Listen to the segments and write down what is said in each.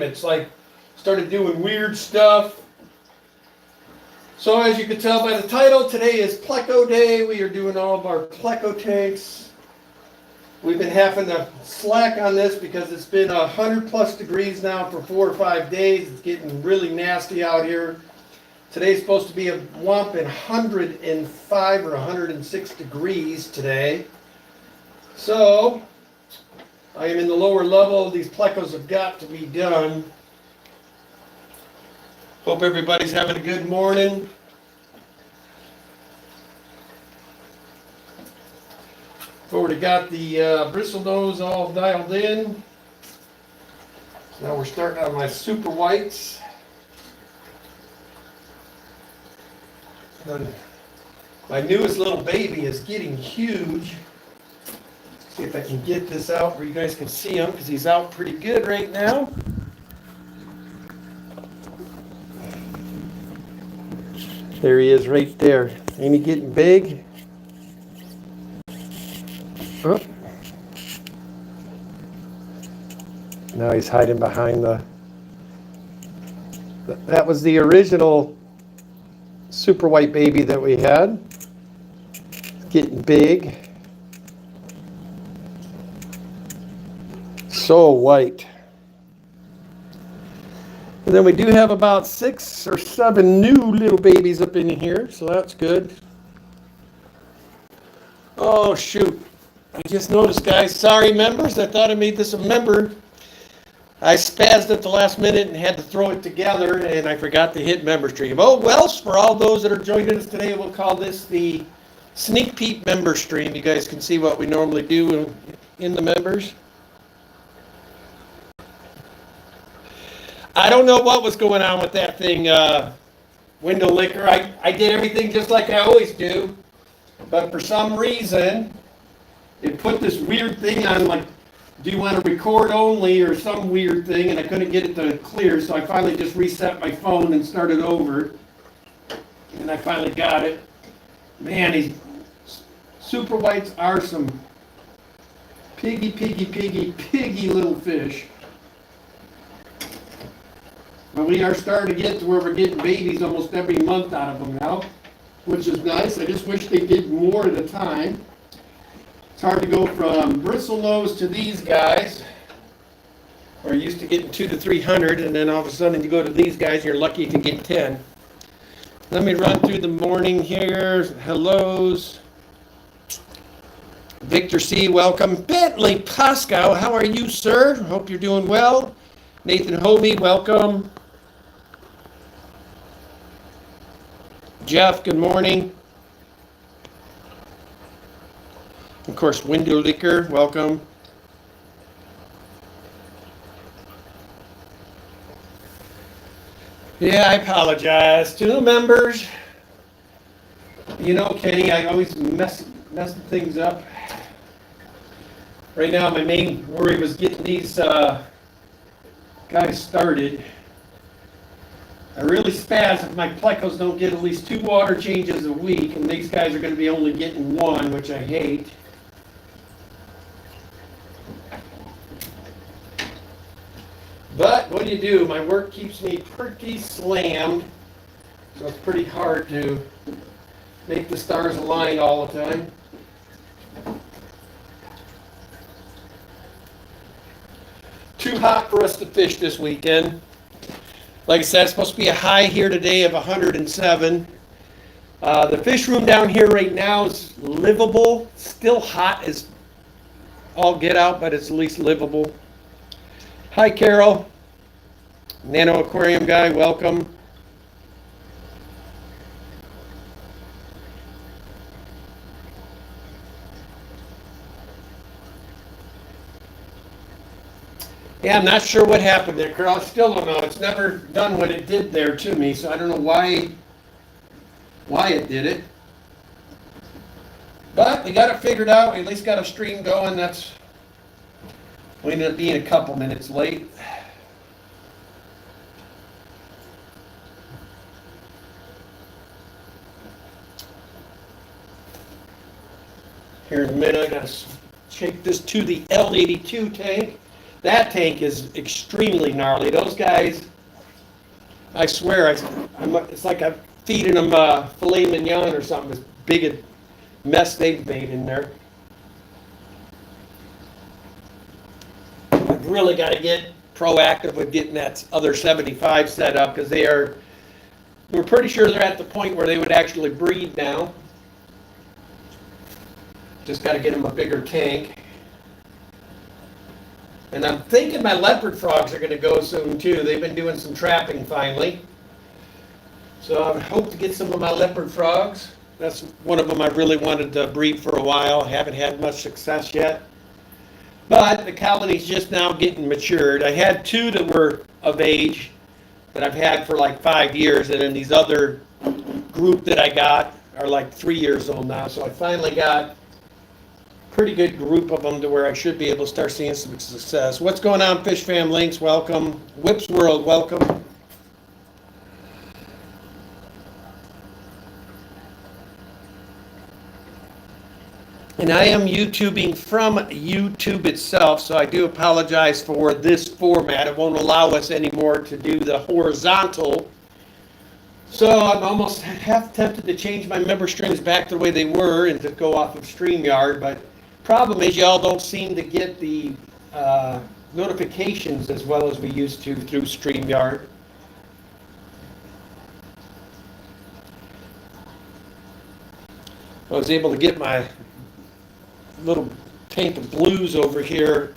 It's like started doing weird stuff. So as you can tell by the title, today is Pleco Day. We are doing all of our Pleco tanks. We've been having to slack on this because it's been 100+ degrees now for 4 or 5 days. It's getting really nasty out here. Today's supposed to be a whopping 105 or 106 degrees today. So I am in the lower level. These Plecos have got to be done. Hope everybody's having a good morning. I've already got the bristle nose all dialed in. Now we're starting on my super whites. My newest little baby is getting huge. See if I can get this out where you guys can see him, because he's out pretty good right now. There he is right there. Ain't he getting big? Oh. Now he's hiding behind that was the original super white baby that we had. It's getting big. So white. And then we do have about 6 or 7 new little babies up in here, so that's good. Oh shoot, I just noticed, guys, sorry members, I thought I made this a member. I spazzed at the last minute and had to throw it together, and I forgot to hit member stream. Oh well, for all those that are joining us today, we'll call this the sneak peek member stream. You guys can see what we normally do in the members. I don't know what was going on with that thing, window licker. I did everything just like I always do, but for some reason, it put this weird thing on, like, do you want to record only or some weird thing, and I couldn't get it to clear, so I finally just reset my phone and started over, and I finally got it. Man, these super whites are some piggy little fish. But we are starting to get to where we're getting babies almost every month out of them now, which is nice. I just wish they did more at a time. It's hard to go from bristle nose to these guys. We're used to getting 200 to 300, and then all of a sudden you go to these guys, you're lucky you can get 10. Let me run through the morning here. Hellos. Victor C., welcome. Bentley Pascal, how are you, sir? Hope you're doing well. Nathan Hovey, welcome. Jeff, good morning. Of course, Window Licker, welcome. Yeah, I apologize to the members. You know, Kenny, I always mess things up. Right now, my main worry was getting these guys started. I really spaz if my Plecos don't get at least 2 water changes a week, and these guys are going to be only getting 1, which I hate. But what do you do? My work keeps me pretty slammed, so it's pretty hard to make the stars align all the time. Too hot for us to fish this weekend. Like I said, it's supposed to be a high here today of 107. The fish room down here right now is livable. Still hot as all get out, but it's at least livable. Hi, Carol. Nano Aquarium guy, welcome. Yeah, I'm not sure what happened there, Carl. I still don't know. It's never done what it did there to me, so I don't know why it did it. But we got it figured out. We at least got a stream going. We ended up being a couple minutes late. Here in a minute, I got to shake this to the L82 tank. That tank is extremely gnarly. Those guys, I swear, it's like I'm feeding them filet mignon or something. This big mess they've made in there. I've really got to get proactive with getting that other 75 set up because we're pretty sure they're at the point where they would actually breed now. Just got to get them a bigger tank. And I'm thinking my leopard frogs are going to go soon too. They've been doing some trapping finally. So I hope to get some of my leopard frogs. That's one of them I really wanted to breed for a while. I haven't had much success yet. But the colony's just now getting matured. I had two that were of age that I've had for like 5 years, and then these other group that I got are like 3 years old now. So I finally got a pretty good group of them to where I should be able to start seeing some success. What's going on, Fish Fam Links? Welcome. Whips World, welcome. And I am YouTubing from YouTube itself, so I do apologize for this format. It won't allow us anymore to do the horizontal. So I'm almost half tempted to change my member strings back to the way they were and to go off of StreamYard. But problem is y'all don't seem to get the notifications as well as we used to through StreamYard. I was able to get my little tank of blues over here.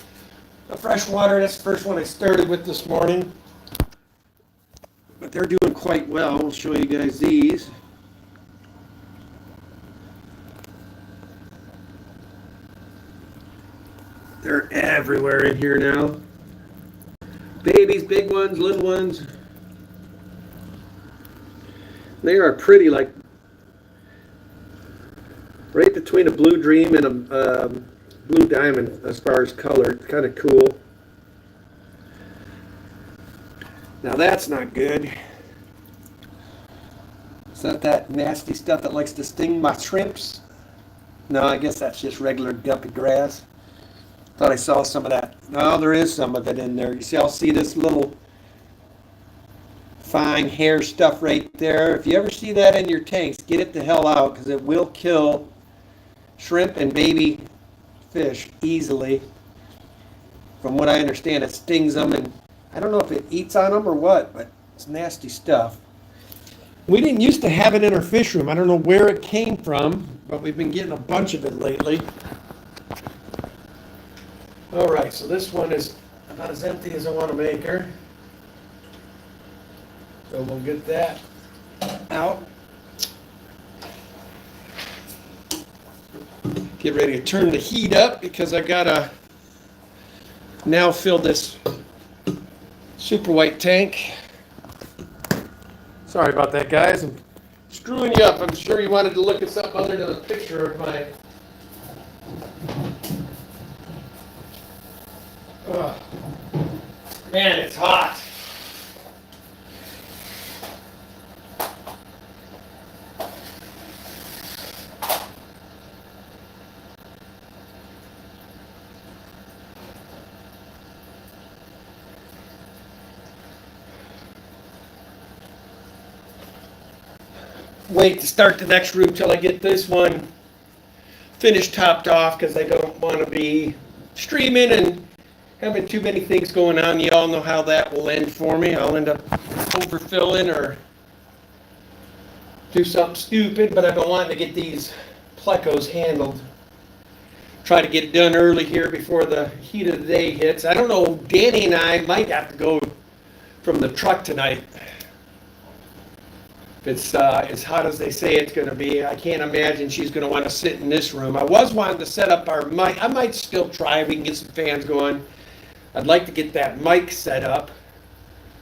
The freshwater, that's the first one I started with this morning. But they're doing quite well. I'll show you guys these. They're everywhere in here now. Babies, big ones, little ones. They are pretty, like right between a blue dream and a blue diamond as far as color. It's kind of cool. Now that's not good. Is that nasty stuff that likes to sting my shrimps? No, I guess that's just regular guppy grass. Thought I saw some of that. No, there is some of it in there. You see, I'll see this little fine hair stuff right there. If you ever see that in your tanks, get it the hell out because it will kill shrimp and baby fish easily. From what I understand, it stings them, and I don't know if it eats on them or what, but it's nasty stuff. We didn't used to have it in our fish room. I don't know where it came from, but we've been getting a bunch of it lately. All right, so this one is about as empty as I want to make her. So we'll get that out. Get ready to turn the heat up because I gotta now fill this super white tank. Sorry about that, guys. I'm screwing you up. I'm sure you wanted to look at something other than a picture of my... Ugh. Man, it's hot. Wait to start the next room till I get this one finished, topped off, because I don't want to be streaming and having too many things going on. You all know how that will end for me. I'll end up overfilling or do something stupid, but I've been wanting to get these Plecos handled. Try to get it done early here before the heat of the day hits. I don't know, Danny and I might have to go from the truck tonight. If it's as hot as they say it's going to be, I can't imagine she's going to want to sit in this room. I was wanting to set up our mic. I might still try. We can get some fans going. I'd like to get that mic set up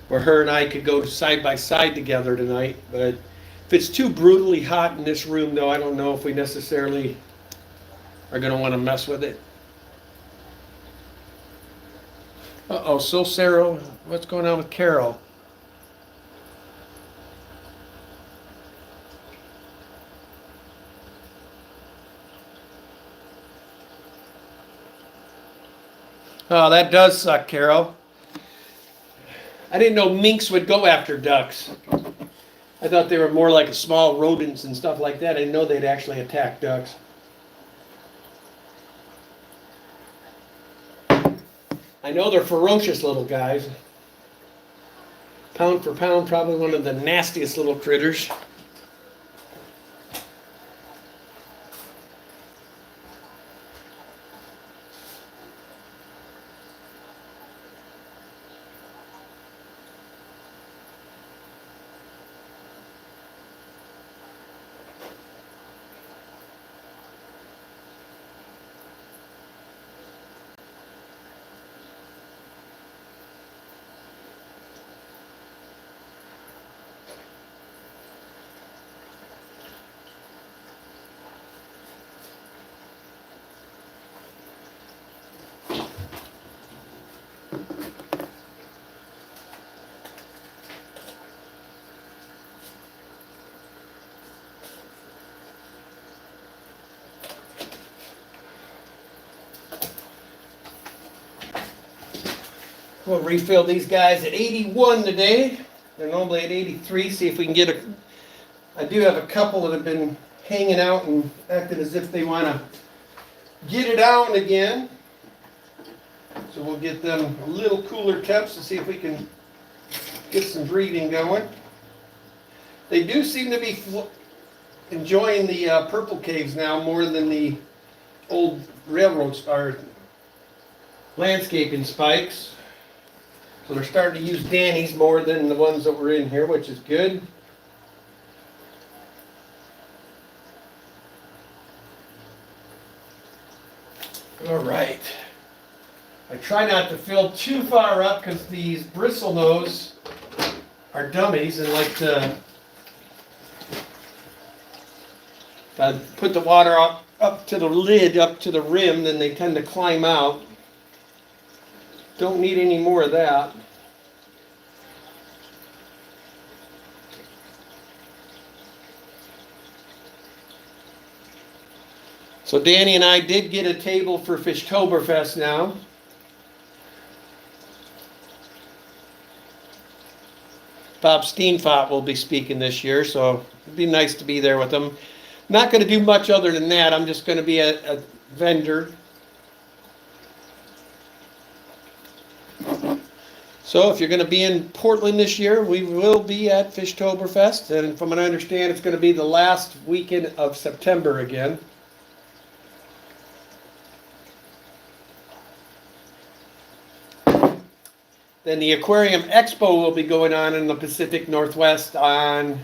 where her and I could go side by side together tonight. But if it's too brutally hot in this room, though, I don't know if we necessarily are going to want to mess with it. Uh-oh, so Sarah, what's going on with Carol? Oh, that does suck, Carol. I didn't know minks would go after ducks. I thought they were more like small rodents and stuff like that. I didn't know they'd actually attack ducks. I know they're ferocious little guys. Pound for pound, probably one of the nastiest little critters. We'll refill these guys at 81 today. They're normally at 83. See if we can get a... I do have a couple that have been hanging out and acting as if they want to get it out again. So we'll get them a little cooler temps to see if we can get some breeding going. They do seem to be enjoying the purple caves now more than the old railroad or landscaping spikes. So they're starting to use Danny's more than the ones that were in here, which is good. All right. I try not to fill too far up because these bristlenose are dummies and like to if I put the water up to the lid, up to the rim, then they tend to climb out. Don't need any more of that. So Danny and I did get a table for Fishtoberfest now. Bob Steenfott will be speaking this year, so it'd be nice to be there with him. Not going to do much other than that. I'm just going to be a vendor. So if you're going to be in Portland this year, we will be at Fishtoberfest. And from what I understand, it's going to be the last weekend of September again. Then the Aquarium Expo will be going on in the Pacific Northwest on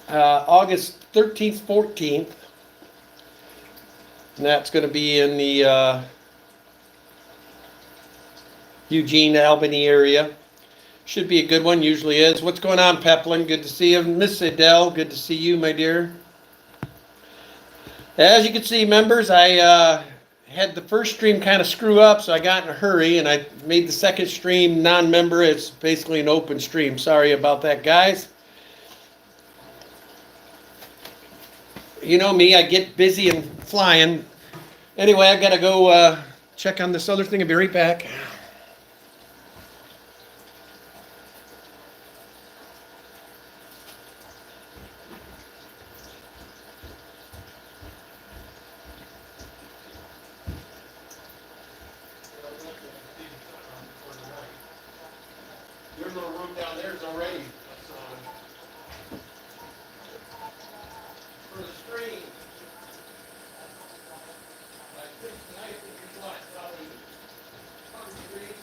August 13th, 14th. And that's going to be in the Eugene, Albany area. Should be a good one, usually is. What's going on, Peplin? Good to see you. Miss Adele, good to see you, my dear. As you can see, members, I had the first stream kind of screw up, so I got in a hurry, and I made the second stream non-member. It's basically an open stream. Sorry about that, guys. You know me, I get busy and flying. Anyway, I gotta go check on this other thing. I'll be right back. Your little room down there is already for the stream. I think tonight will be what, probably 100 degrees.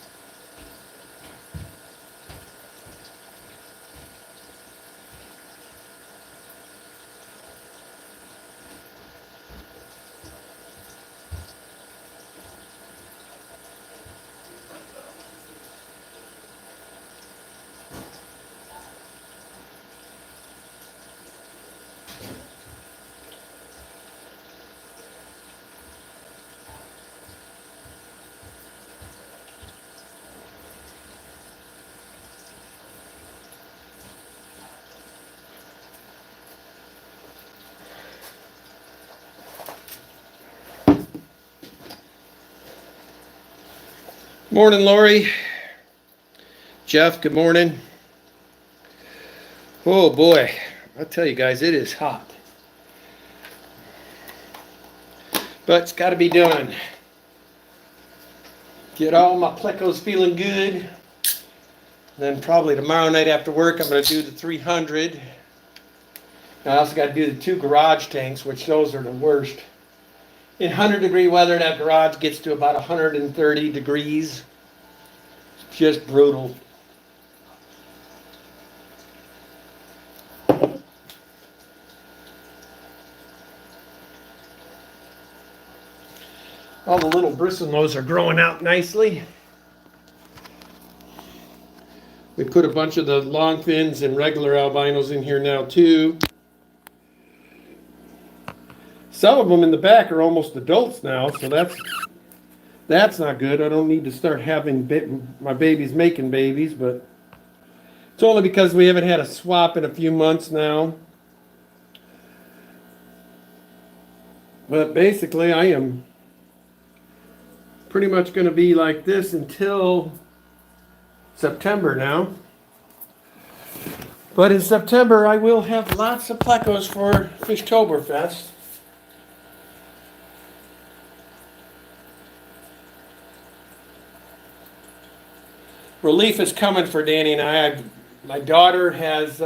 Morning, Lori. Jeff, good morning. Oh boy, I tell you guys, it is hot. But it's got to be done. Get all my Plecos feeling good. Then probably tomorrow night after work, I'm going to do the 300. I also got to do the 2 garage tanks, which those are the worst. In 100-degree weather, that garage gets to about 130 degrees. It's just brutal. All the little bristlenose are growing out nicely. We put a bunch of the long fins and regular albinos in here now too. Some of them in the back are almost adults now, so that's not good. I don't need to start having my babies making babies, but it's only because we haven't had a swap in a few months now. But basically, I am pretty much going to be like this until September now. But in September, I will have lots of Plecos for Fishtoberfest. Relief is coming for Danny and I. My daughter has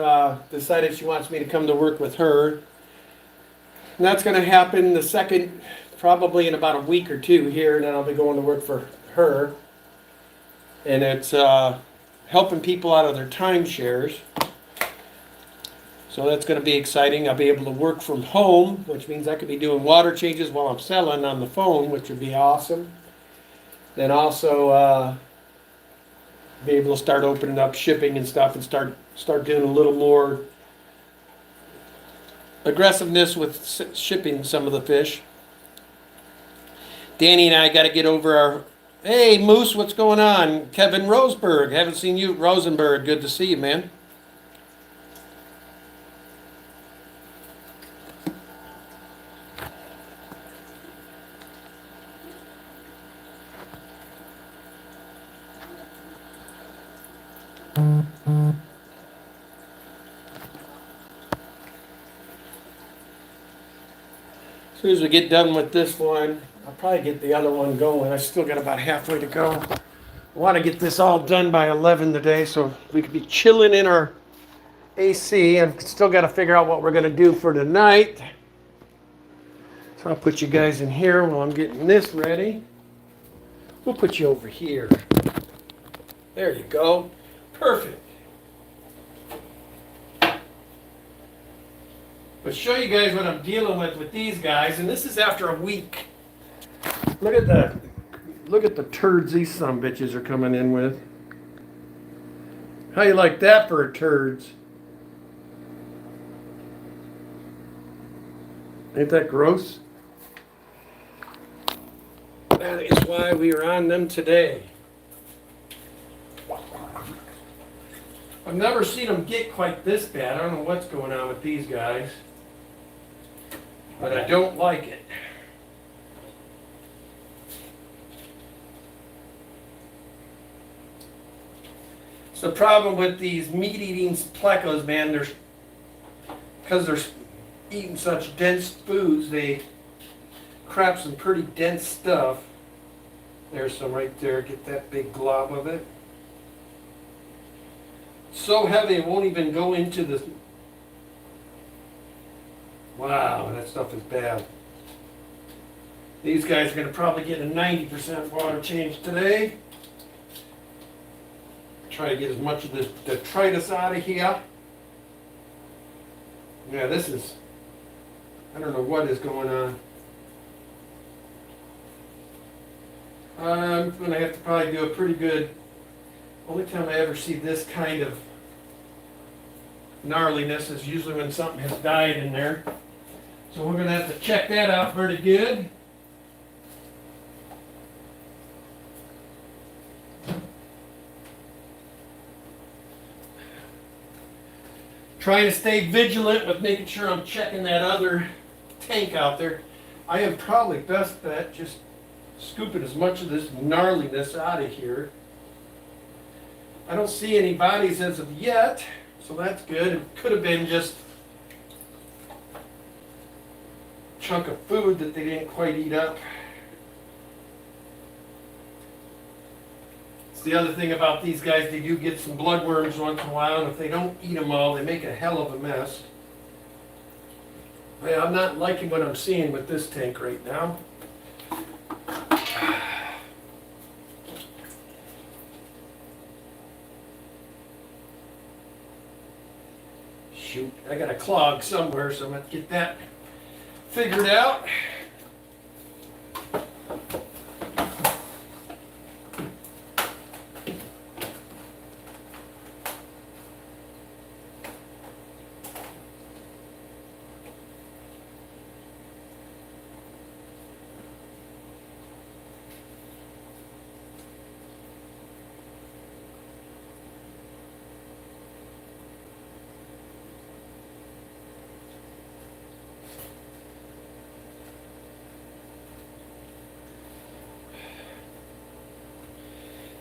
decided she wants me to come to work with her. And that's going to happen probably in about a week or 2 here, and then I'll be going to work for her. And it's helping people out of their timeshares. So that's going to be exciting. I'll be able to work from home, which means I could be doing water changes while I'm selling on the phone, which would be awesome. Then also be able to start opening up shipping and stuff and start doing a little more aggressiveness with shipping some of the fish. Danny and I got to get over our... Hey, Moose, what's going on? Kevin Roseberg. Haven't seen you. Rosenberg, good to see you, man. As soon as we get done with this one, I'll probably get the other one going. I still got about halfway to go. I want to get this all done by 11 today so we could be chilling in our AC. I've still got to figure out what we're going to do for tonight. So I'll put you guys in here while I'm getting this ready. We'll put you over here. There you go. Perfect. But show you guys what I'm dealing with these guys, and this is after a week. Look at the turds these sumbitches are coming in with. How you like that for a turds? Ain't that gross? That is why we are on them today. I've never seen them get quite this bad. I don't know what's going on with these guys. But I don't like it. It's the problem with these meat-eating Plecos, man. Because they're eating such dense foods, they crap some pretty dense stuff. There's some right there. Get that big glob of it. So heavy it won't even go into the... Wow, that stuff is bad. These guys are going to probably get a 90% water change today. Try to get as much of this detritus out of here. Yeah, this is... I don't know what is going on. I'm going to have to probably do a pretty good... Only time I ever see this kind of gnarliness is usually when something has died in there. So we're going to have to check that out pretty good. Trying to stay vigilant with making sure I'm checking that other tank out there. I am probably best bet just Scooping as much of this gnarliness out of here. I don't see any bodies as of yet, so that's good. It could have been just a chunk of food that they didn't quite eat up. It's the other thing about these guys, they do get some bloodworms once in a while, and if they don't eat them all, they make a hell of a mess. Yeah, I'm not liking what I'm seeing with this tank right now. Shoot, I got a clog somewhere, so I'm going to get that figured out.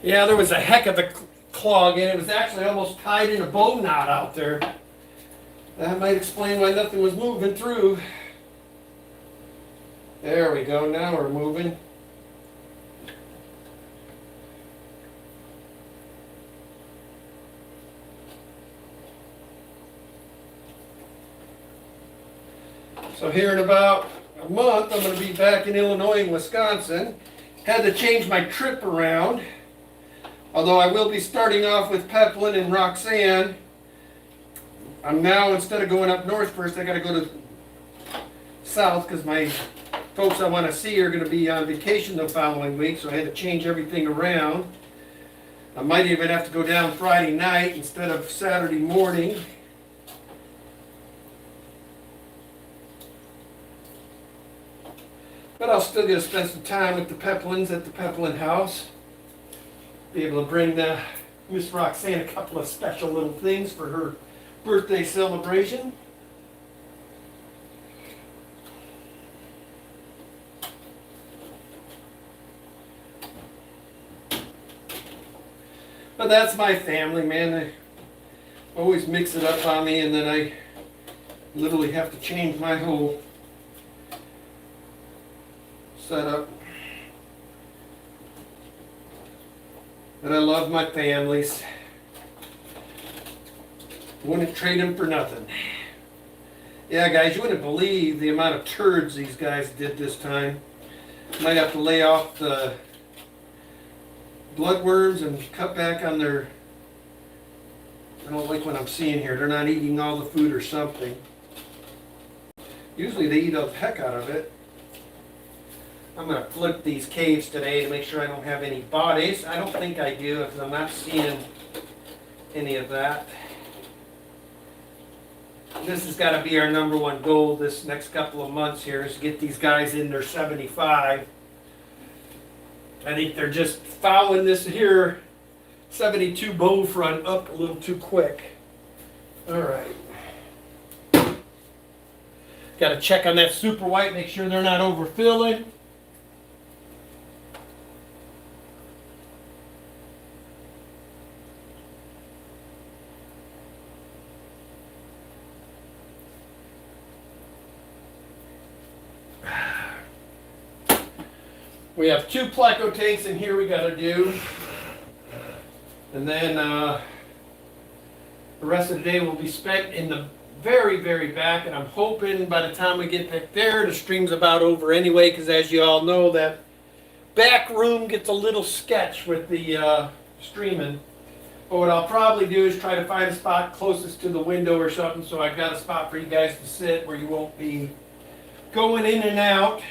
Yeah, there was a heck of a clog in it. It was actually almost tied in a bow knot out there. That might explain why nothing was moving through. There we go, now we're moving. So here in about a month, I'm going to be back in Illinois and Wisconsin. Had to change my trip around. Although I will be starting off with Peplin and Roxanne. I'm now, instead of going up north first, I got to go to south because my folks I want to see are going to be on vacation the following week, so I had to change everything around. I might even have to go down Friday night instead of Saturday morning. But I'll still get to spend some time with the Peplins at the Peplin house. Be able to bring Miss Roxanne a couple of special little things for her birthday celebration. But that's my family, man. They always mix it up on me, and then I literally have to change my whole setup. And I love my families. Wouldn't trade them for nothing. Yeah, guys, you wouldn't believe the amount of turds these guys did this time. Might have to lay off the bloodworms and cut back on their... I don't like what I'm seeing here. They're not eating all the food or something. Usually they eat the heck out of it. I'm going to flip these caves today to make sure I don't have any bodies. I don't think I do because I'm not seeing any of that. This has got to be our number one goal this next couple of months here, is to get these guys in their 75. I think they're just fouling this here 72 bow front up a little too quick. All right. Got to check on that super white, make sure they're not overfilling. We have 2 Pleco tanks in here we got to do. And then the rest of the day will be spent in the very, very back. And I'm hoping by the time we get back there, the stream's about over anyway. Because as you all know, that back room gets a little sketch with the streaming. But what I'll probably do is try to find a spot closest to the window or something. So I've got a spot for you guys to sit where you won't be going in and out.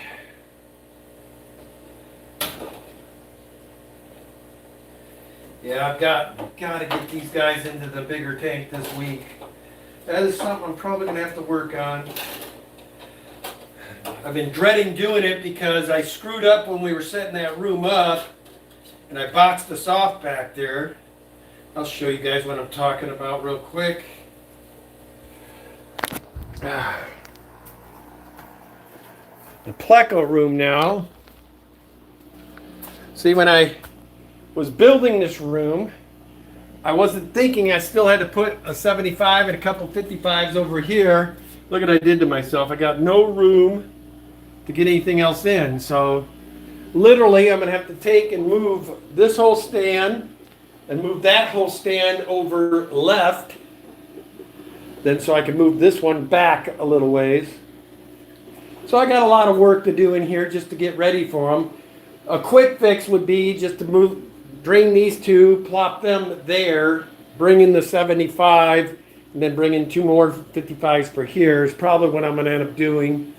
Yeah, I've got to get these guys into the bigger tank this week. That is something I'm probably going to have to work on. I've been dreading doing it because I screwed up when we were setting that room up and I boxed us off back there. I'll show you guys what I'm talking about real quick. The Pleco room now. See, when I was building this room, I wasn't thinking I still had to put a 75 and a couple 55s over here. Look what I did to myself. I got no room to get anything else in. So literally I'm going to have to take and move this whole stand and move that whole stand over left. Then so I can move this one back a little ways. So I got a lot of work to do in here just to get ready for them. A quick fix would be just to bring these two, plop them there, bring in the 75, and then bring in two more 55s for here is probably what I'm going to end up doing.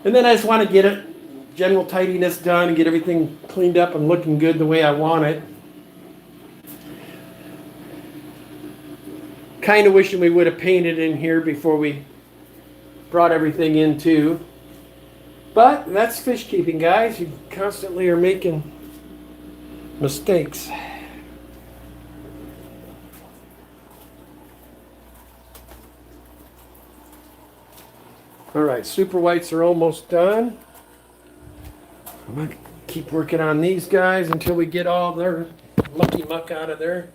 And then I just want to get it, general tidiness done and get everything cleaned up and looking good the way I want it. Kind of wishing we would have painted in here before we brought everything in too. But that's fish keeping, guys. You constantly are making mistakes. All right, super whites are almost done. I'm going to keep working on these guys until we get all their mucky muck out of there.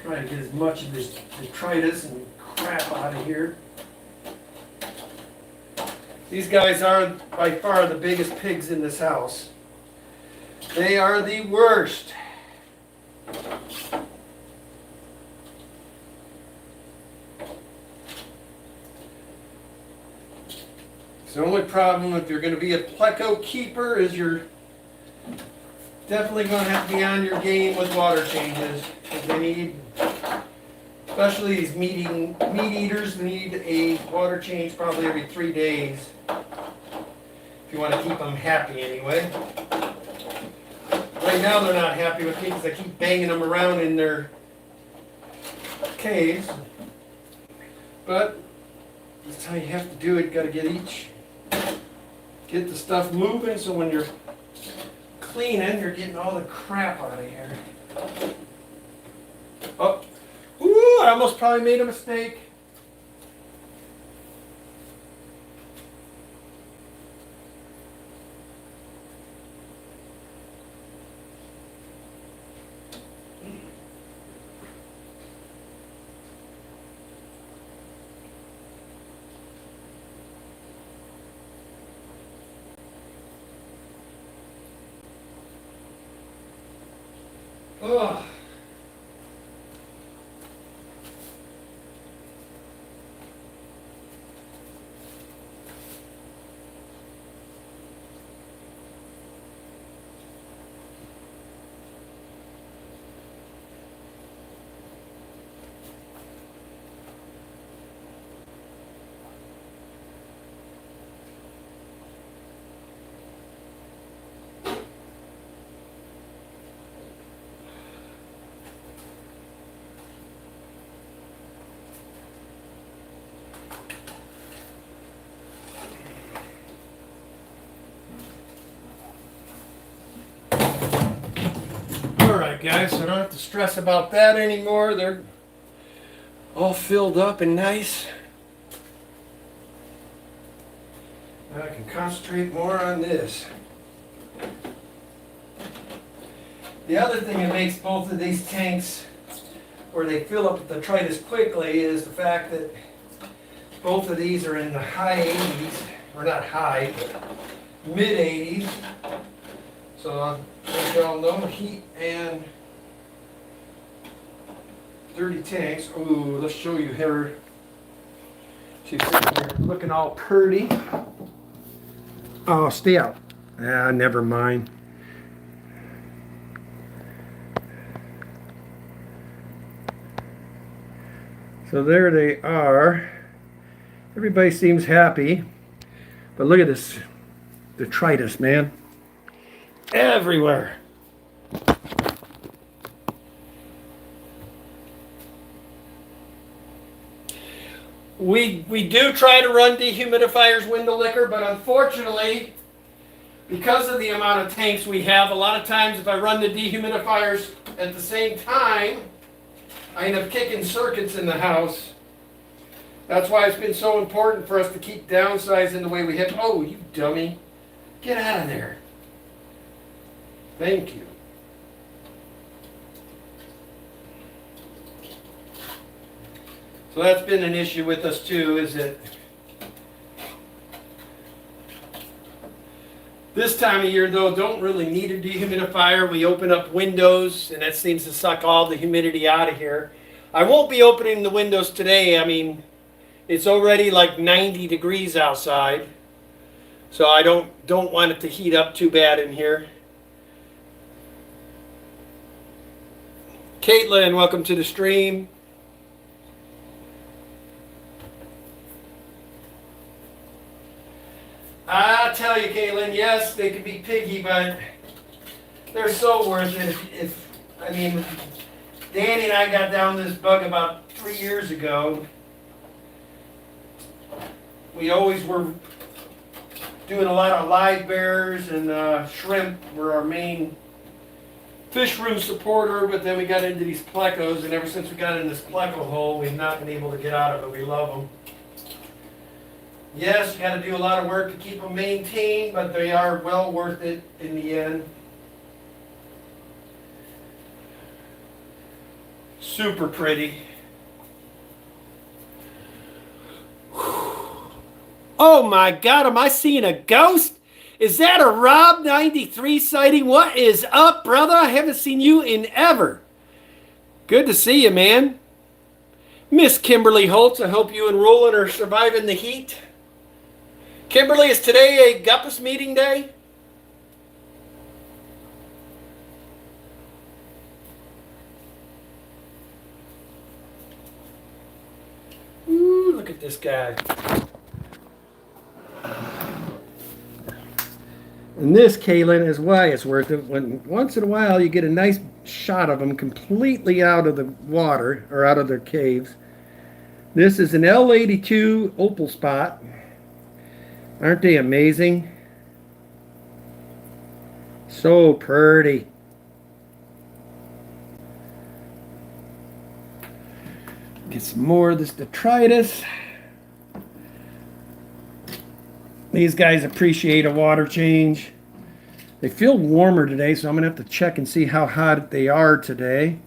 Try to get as much of this detritus and crap out of here. These guys are by far the biggest pigs in this house. They are the worst. So the only problem if you're going to be a Pleco keeper is you're definitely going to have to be on your game with water changes. They need, especially these meat eaters, need a water change probably every 3 days. If you want to keep them happy anyway. Right now they're not happy with me because I keep banging them around in their caves. But that's how you have to do it. Got to get the stuff moving so when you're cleaning, you're getting all the crap out of here. Oh, ooh, I almost probably made a mistake. Ugh. Alright guys, so I don't have to stress about that anymore. They're all filled up and nice. Now I can concentrate more on this. The other thing that makes both of these tanks where they fill up the detritus quickly is the fact that both of these are in the high 80s, or not high, but mid 80s. So as y'all know, heat and dirty tanks. Ooh, let's show you her. She's sitting here looking all pretty. Oh, stay out. Ah, never mind. So there they are. Everybody seems happy. But look at this detritus, man. Everywhere. We do try to run dehumidifiers, window liquor, but unfortunately, because of the amount of tanks we have, a lot of times if I run the dehumidifiers at the same time, I end up kicking circuits in the house. That's why it's been so important for us to keep downsizing the way we have. Oh, you dummy. Get out of there. Thank you. So that's been an issue with us too, is that this time of year, though, don't really need a dehumidifier. We open up windows, and that seems to suck all the humidity out of here. I won't be opening the windows today. I mean, it's already like 90 degrees outside, so I don't want it to heat up too bad in here. Caitlin, welcome to the stream. I tell you, Caitlin, yes, they can be piggy, but they're so worth it. I mean, Danny and I got down this bug about 3 years ago. We always were doing a lot of live bears, and shrimp were our main fish room supporter, but then we got into these plecos, and ever since we got in this pleco hole, we've not been able to get out of it. We love them. Yes, you got to do a lot of work to keep them maintained, but they are well worth it in the end. Super pretty. Oh my God, am I seeing a ghost? Is that a Rob 93 sighting? What is up, brother? I haven't seen you in ever. Good to see you, man. Miss Kimberly Holtz, I hope you and Roland are surviving the heat. Kimberly, is today a Guppus meeting day? Ooh, look at this guy. And this, Kaylin, is why it's worth it. When once in a while you get a nice shot of them completely out of the water, or out of their caves. This is an L82 opal spot. Aren't they amazing? So pretty. Get some more of this detritus. These guys appreciate a water change. They feel warmer today, so I'm going to have to check and see how hot they are today.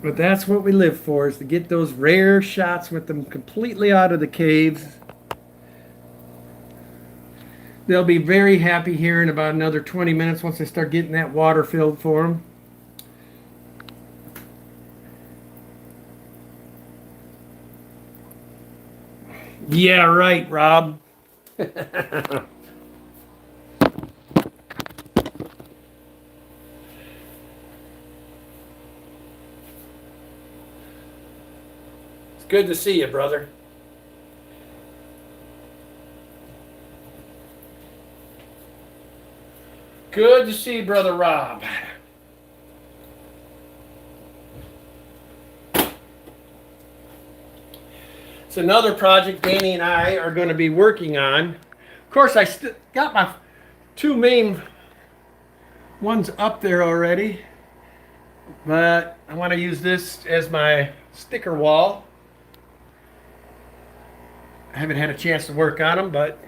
But that's what we live for, is to get those rare shots with them completely out of the caves. They'll be very happy here in about another 20 minutes once I start getting that water filled for them. Yeah, right, Rob. Good to see you, brother. Good to see Brother Rob. It's another project Danny and I are going to be working on. Of course, I got my two main ones up there already, but I want to use this as my sticker wall. I haven't had a chance to work on them, but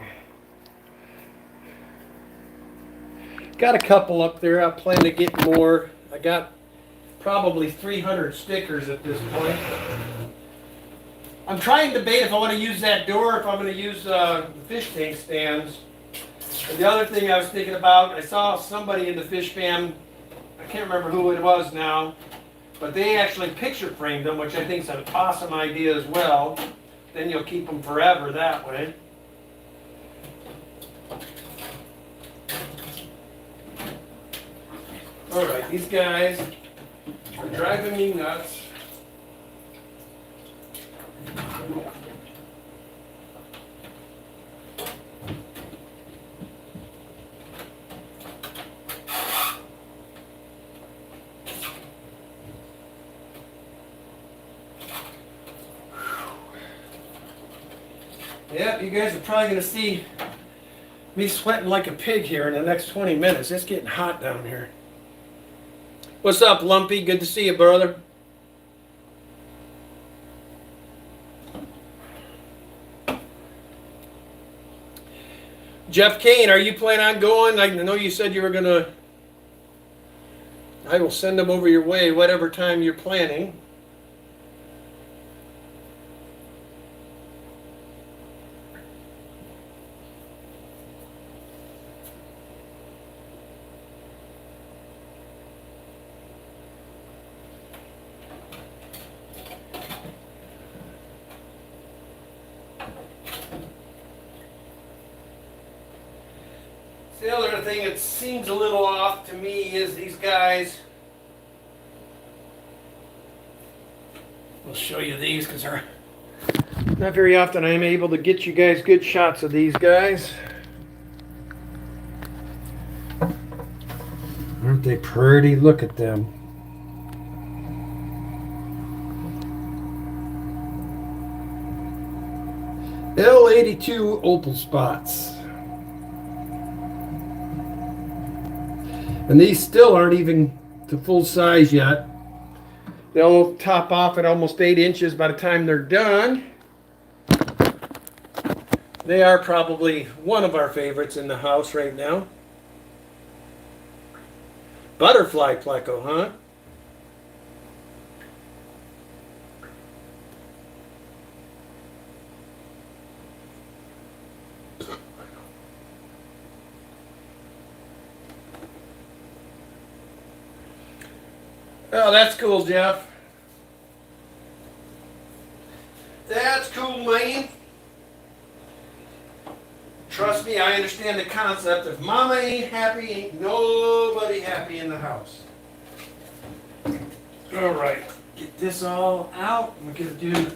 got a couple up there. I plan to get more. I got probably 300 stickers at this point. I'm trying to debate if I want to use that door or if I'm going to use the fish tank stands. And the other thing I was thinking about, I saw somebody in the fish fam, I can't remember who it was now, but they actually picture framed them, which I think is an awesome idea as well. Then you'll keep them forever that way. All right, these guys are driving me nuts. Yep, you guys are probably going to see me sweating like a pig here in the next 20 minutes. It's getting hot down here. What's up, Lumpy? Good to see you, brother. Jeff Kane, are you planning on going? I know you said you were going to. I will send them over your way, whatever time you're planning. The other thing that seems a little off to me is these guys. I'll show you these because they're not very often I'm able to get you guys good shots of these guys. Aren't they pretty? Look at them. L82 opal spots. And these still aren't even to full size yet. They'll top off at almost 8 inches by the time they're done. They are probably one of our favorites in the house right now. Butterfly Pleco, huh? Oh, that's cool, Jeff. That's cool, Lane. Trust me, I understand the concept. If mama ain't happy, ain't nobody happy in the house. All right, get this all out. We're gonna do,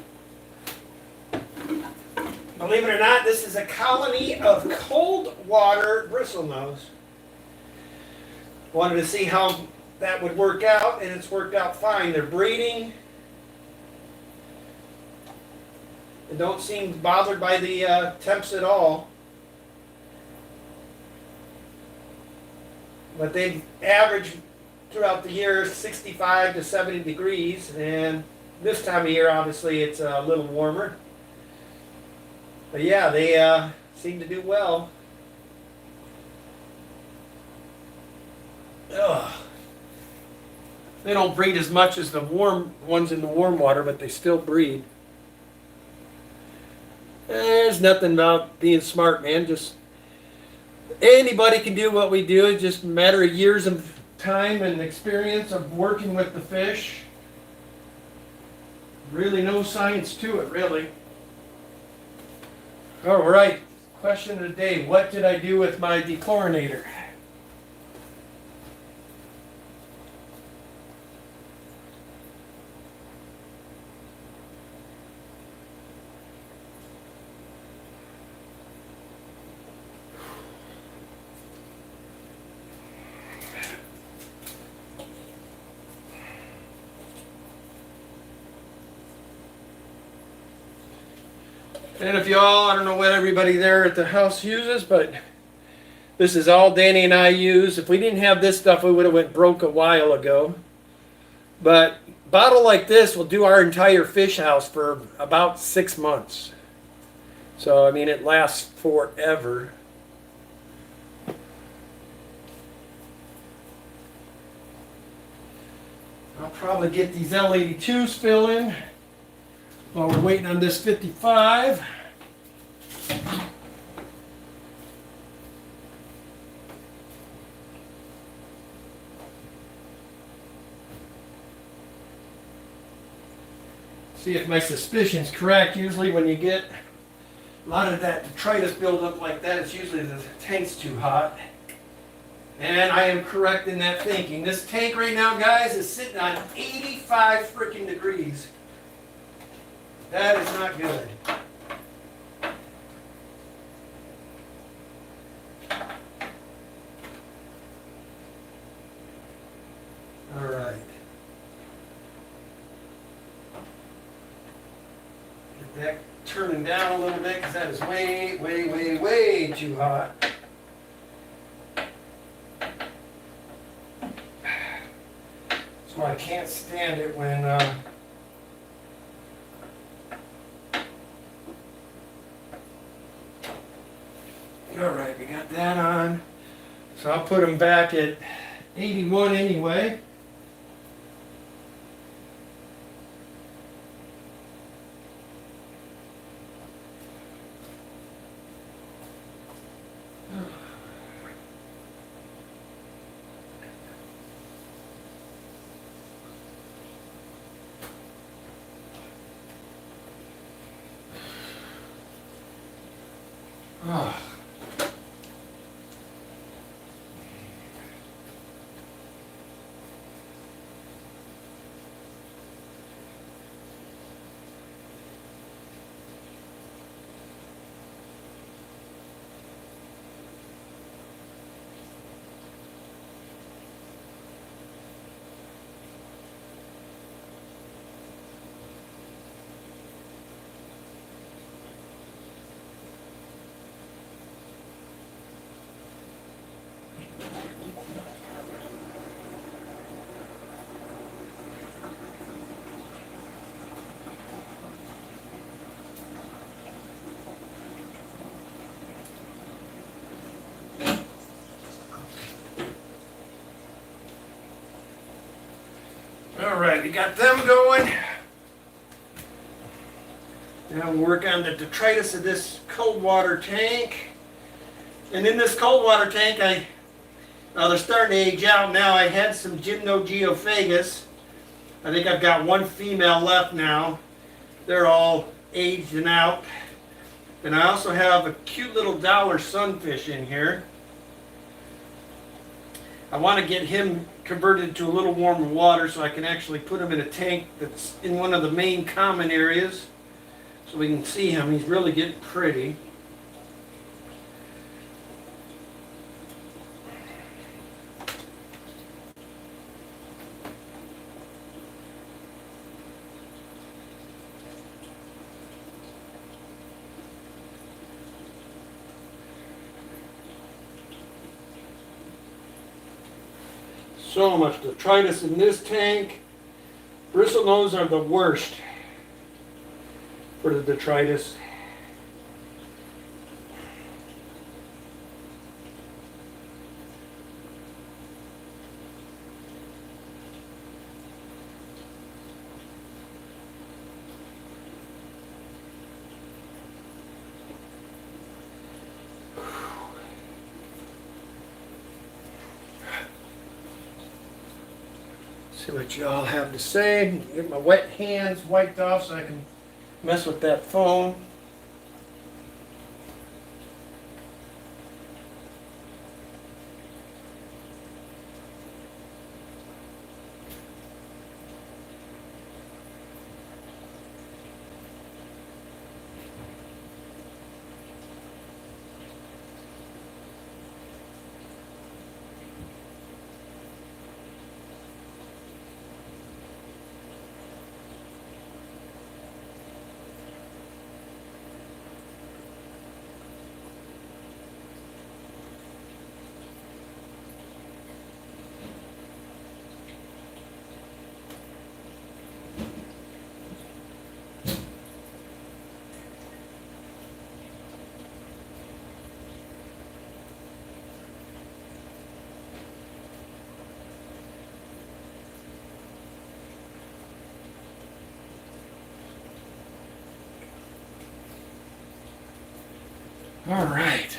believe it or not, this is a colony of cold water bristlenose. Wanted to see how that would work out, and it's worked out fine. They're breeding. They don't seem bothered by the temps at all. But they average throughout the year 65 to 70 degrees, and this time of year obviously it's a little warmer. But yeah, they seem to do well. Ugh. They don't breed as much as the warm ones in the warm water, but they still breed. There's nothing about being smart, man. Just anybody can do what we do. It's just a matter of years of time and experience of working with the fish. Really no science to it, really. All right, question of the day. What did I do with my dechlorinator? And if y'all, I don't know what everybody there at the house uses, but this is all Danny and I use. If we didn't have this stuff, we would have went broke a while ago. But a bottle like this will do our entire fish house for about 6 months. So, I mean, it lasts forever. I'll probably get these L82s filling while we're waiting on this 55. See if my suspicion's correct. Usually when you get a lot of that detritus buildup like that, it's usually the tank's too hot. And I am correct in that thinking. This tank right now, guys, is sitting on 85 freaking degrees. That is not good. All right. Get that turning down a little bit because that is way, way, way, way too hot. That's why I can't stand it when alright, we got that on. So I'll put them back at 81 anyway. Oh. Alright, we got them going. Now we'll work on the detritus of this cold water tank. And in this cold water tank, they're starting to age out now. I had some gymnogeophagus. I think I've got one female left now. They're all aged and out. And I also have a cute little dollar sunfish in here. I want to get him converted to a little warmer water so I can actually put him in a tank that's in one of the main common areas so we can see him. He's really getting pretty. So much detritus in this tank. Bristlenose are the worst for the detritus. See what you all have to say. Get my wet hands wiped off so I can mess with that phone. All right.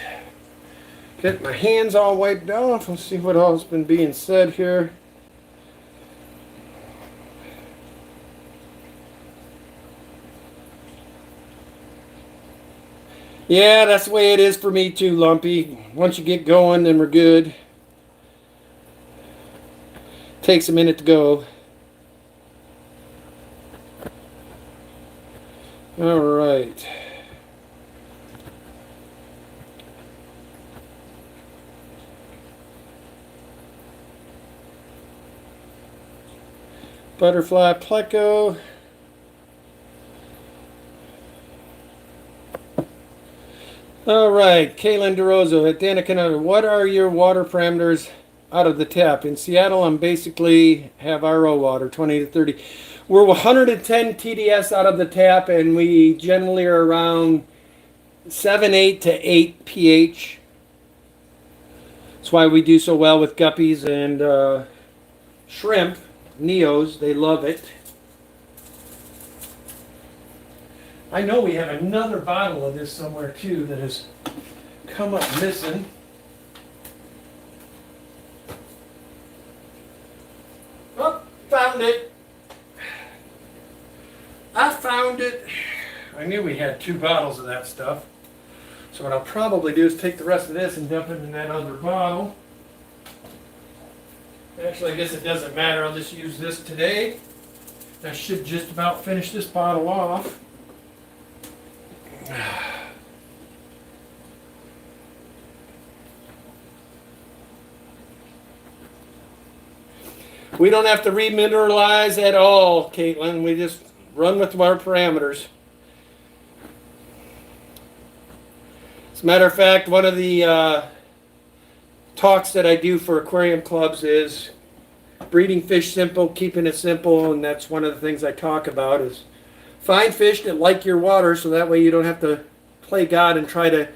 Get my hands all wiped off. Let's see what all's been being said here. Yeah, that's the way it is for me too, Lumpy. Once you get going, then we're good. Takes a minute to go. All right. Butterfly Pleco. All right, Kaylin DeRosa at Danica. What are your water parameters out of the tap. In Seattle, I'm basically have RO water, 20 to 30. We're 110 TDS out of the tap, and we generally are around 7, 8 to 8 pH. That's why we do so well with guppies and shrimp, neos. They love it. I know we have another bottle of this somewhere too that has come up missing. Oh, found it. I found it. I knew we had 2 bottles of that stuff. So what I'll probably do is take the rest of this and dump it in that other bottle. Actually, I guess it doesn't matter. I'll just use this today. I should just about finish this bottle off. We don't have to remineralize at all, Caitlin. We just run with our parameters. As a matter of fact, one of the talks that I do for aquarium clubs is breeding fish simple, keeping it simple, and that's one of the things I talk about is find fish that like your water so that way you don't have to play God and try to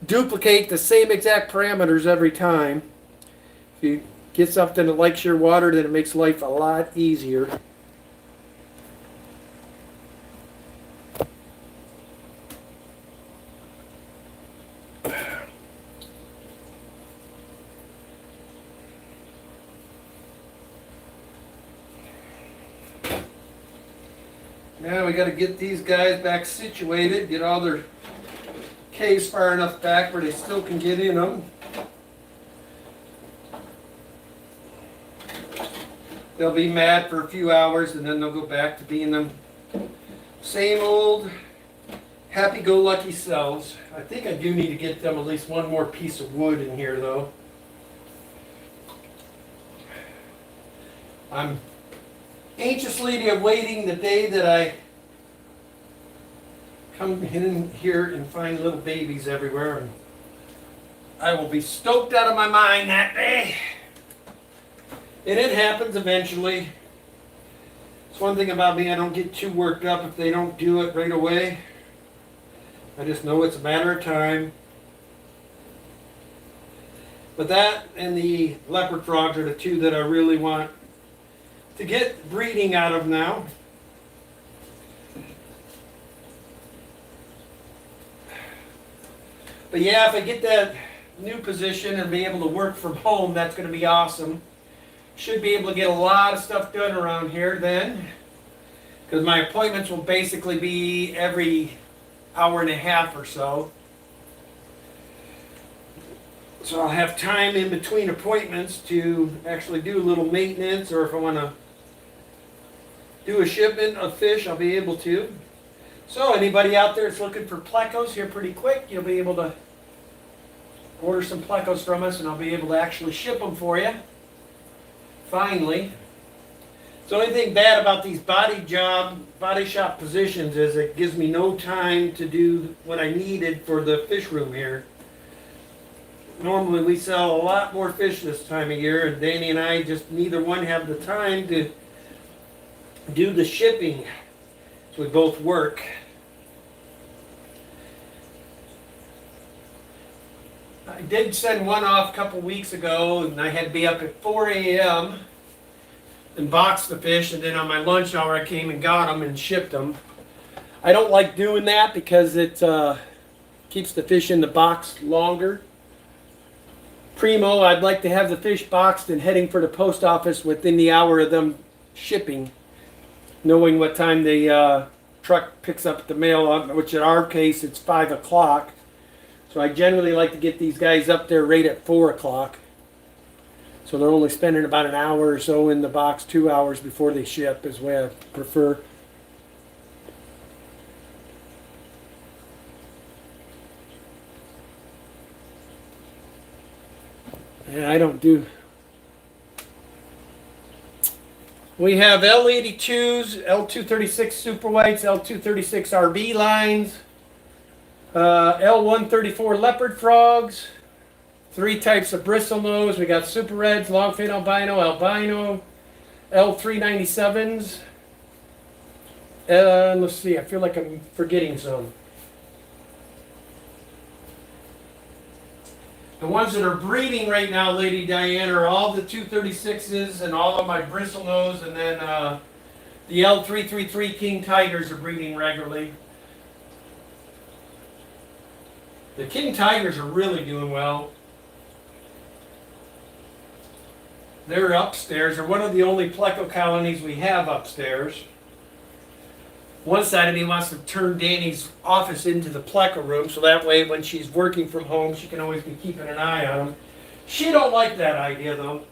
duplicate the same exact parameters every time. If you get something that likes your water, then it makes life a lot easier. Now we got to get these guys back situated, get all their caves far enough back where they still can get in them. They'll be mad for a few hours and then they'll go back to being them same old happy-go-lucky selves. I think I do need to get them at least one more piece of wood in here though. I'm anxiously awaiting the day that I come in here and find little babies everywhere, and I will be stoked out of my mind that day. And it happens eventually. It's one thing about me, I don't get too worked up if they don't do it right away. I just know it's a matter of time. But that and the leopard frogs are the 2 that I really want to get breeding out of now. But yeah, if I get that new position and be able to work from home, that's going to be awesome. Should be able to get a lot of stuff done around here then, because my appointments will basically be every hour and a half or so. So I'll have time in between appointments to actually do a little maintenance, or if I want to do a shipment of fish, I'll be able to. So anybody out there that's looking for plecos here pretty quick, you'll be able to order some plecos from us and I'll be able to actually ship them for you. Finally. The only thing bad about these body shop positions is it gives me no time to do what I needed for the fish room here. Normally we sell a lot more fish this time of year, and Danny and I just neither one have the time to do the shipping. So we both work. I did send one off a couple weeks ago, and I had to be up at 4 a.m. and box the fish, and then on my lunch hour I came and got them and shipped them. I don't like doing that because it keeps the fish in the box longer. Primo, I'd like to have the fish boxed and heading for the post office within the hour of them shipping, knowing what time the truck picks up the mail, which in our case it's 5 o'clock. So I generally like to get these guys up there right at 4 o'clock. So they're only spending about an hour or so in the box, 2 hours before they ship is the way I prefer. Yeah, I don't do. We have L82s, L236 super whites, L236 RB lines, L134 leopard frogs, 3 types of bristlenose. We got super reds, long fin albino, albino, L397s. Let's see, I feel like I'm forgetting some. The ones that are breeding right now, Lady Diane, are all the 236s and all of my bristlenose, and then the L333 King Tigers are breeding regularly. The King Tigers are really doing well. They're upstairs. They're one of the only Pleco colonies we have upstairs. One side of me wants to turn Danny's office into the Pleco room, so that way when she's working from home, she can always be keeping an eye on them. She don't like that idea, though.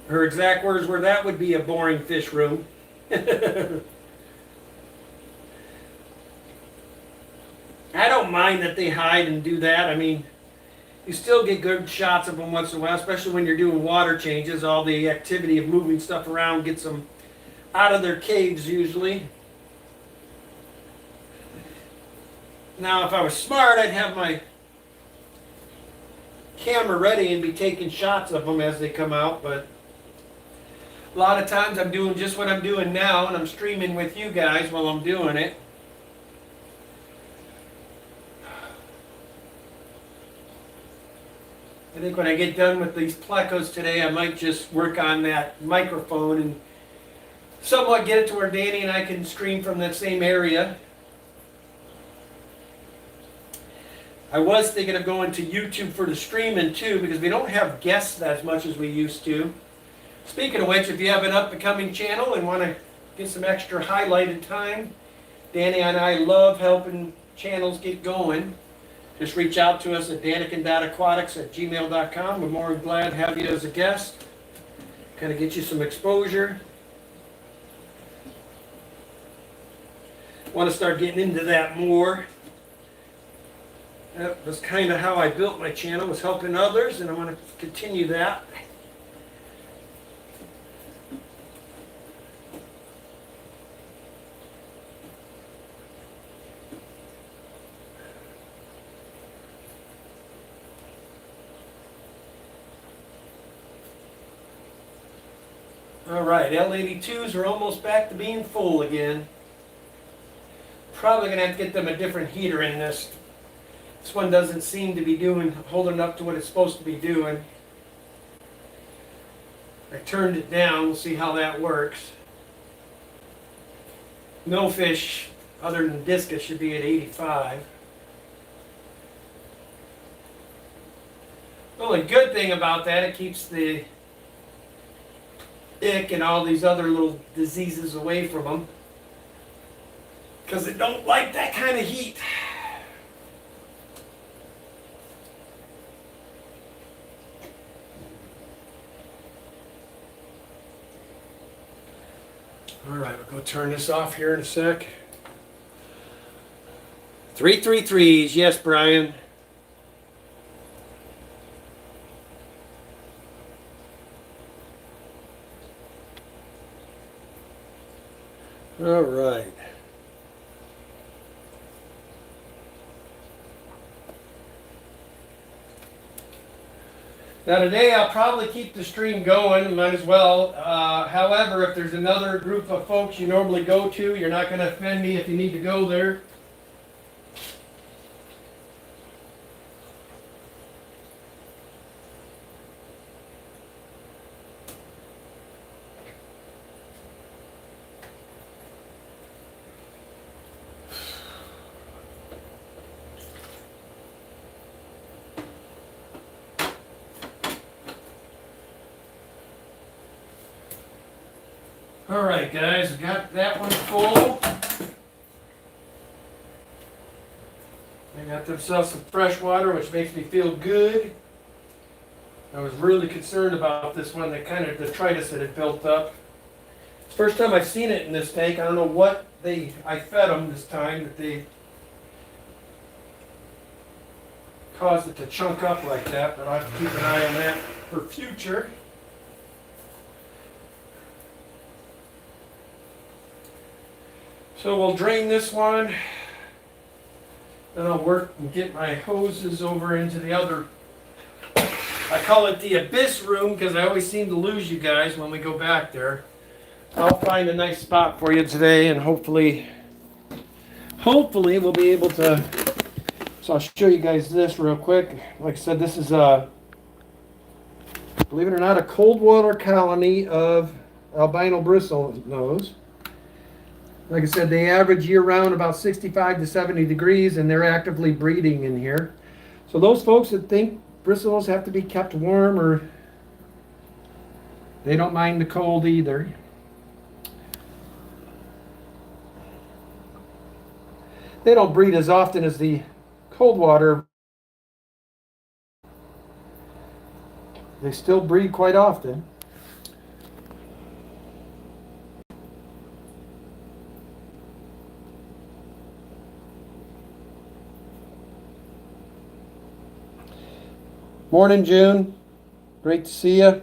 Her exact words were, "That would be a boring fish room." I don't mind that they hide and do that. I mean, you still get good shots of them once in a while, especially when you're doing water changes. All the activity of moving stuff around gets them out of their caves usually. Now, if I was smart, I'd have my camera ready and be taking shots of them as they come out, but a lot of times I'm doing just what I'm doing now, and I'm streaming with you guys while I'm doing it. I think when I get done with these Plecos today, I might just work on that microphone and somewhat get it to where Danny and I can stream from that same area. I was thinking of going to YouTube for the streaming too, because we don't have guests as much as we used to. Speaking of which, if you have an up-and-coming channel and want to get some extra highlighted time, Danny and I love helping channels get going. Just reach out to us at daniken.aquatics@gmail.com. We're more than glad to have you as a guest. Kind of get you some exposure. Want to start getting into that more. That was kind of how I built my channel, was helping others, and I want to continue that. Alright, L82s are almost back to being full again. Probably going to have to get them a different heater in this. This one doesn't seem to be holding up to what it's supposed to be doing. I turned it down, we'll see how that works. No fish other than discus should be at 85. The only good thing about that, it keeps the ick and all these other little diseases away from them, because they don't like that kind of heat. Alright, we'll go turn this off here in a sec. 333s, yes, Brian. All right. Now today I'll probably keep the stream going, might as well. However, if there's another group of folks you normally go to, you're not going to offend me if you need to go there. Alright guys, we got that one full. They got themselves some fresh water, which makes me feel good. I was really concerned about this one, that kind of detritus that had built up. It's the first time I've seen it in this tank. I don't know what I fed them this time that they caused it to chunk up like that, but I'll have to keep an eye on that for future. So we'll drain this one. Then I'll work and get my hoses over into the other, I call it the abyss room because I always seem to lose you guys when we go back there. I'll find a nice spot for you today, and hopefully we'll be able to. So I'll show you guys this real quick. Like I said, this is believe it or not, a cold water colony of albino bristlenose. Like I said, they average year round about 65 to 70 degrees, and they're actively breeding in here. So those folks that think bristlenose have to be kept warm, or they don't mind the cold either. They don't breed as often as the cold water. They still breed quite often. Morning, June. Great to see you.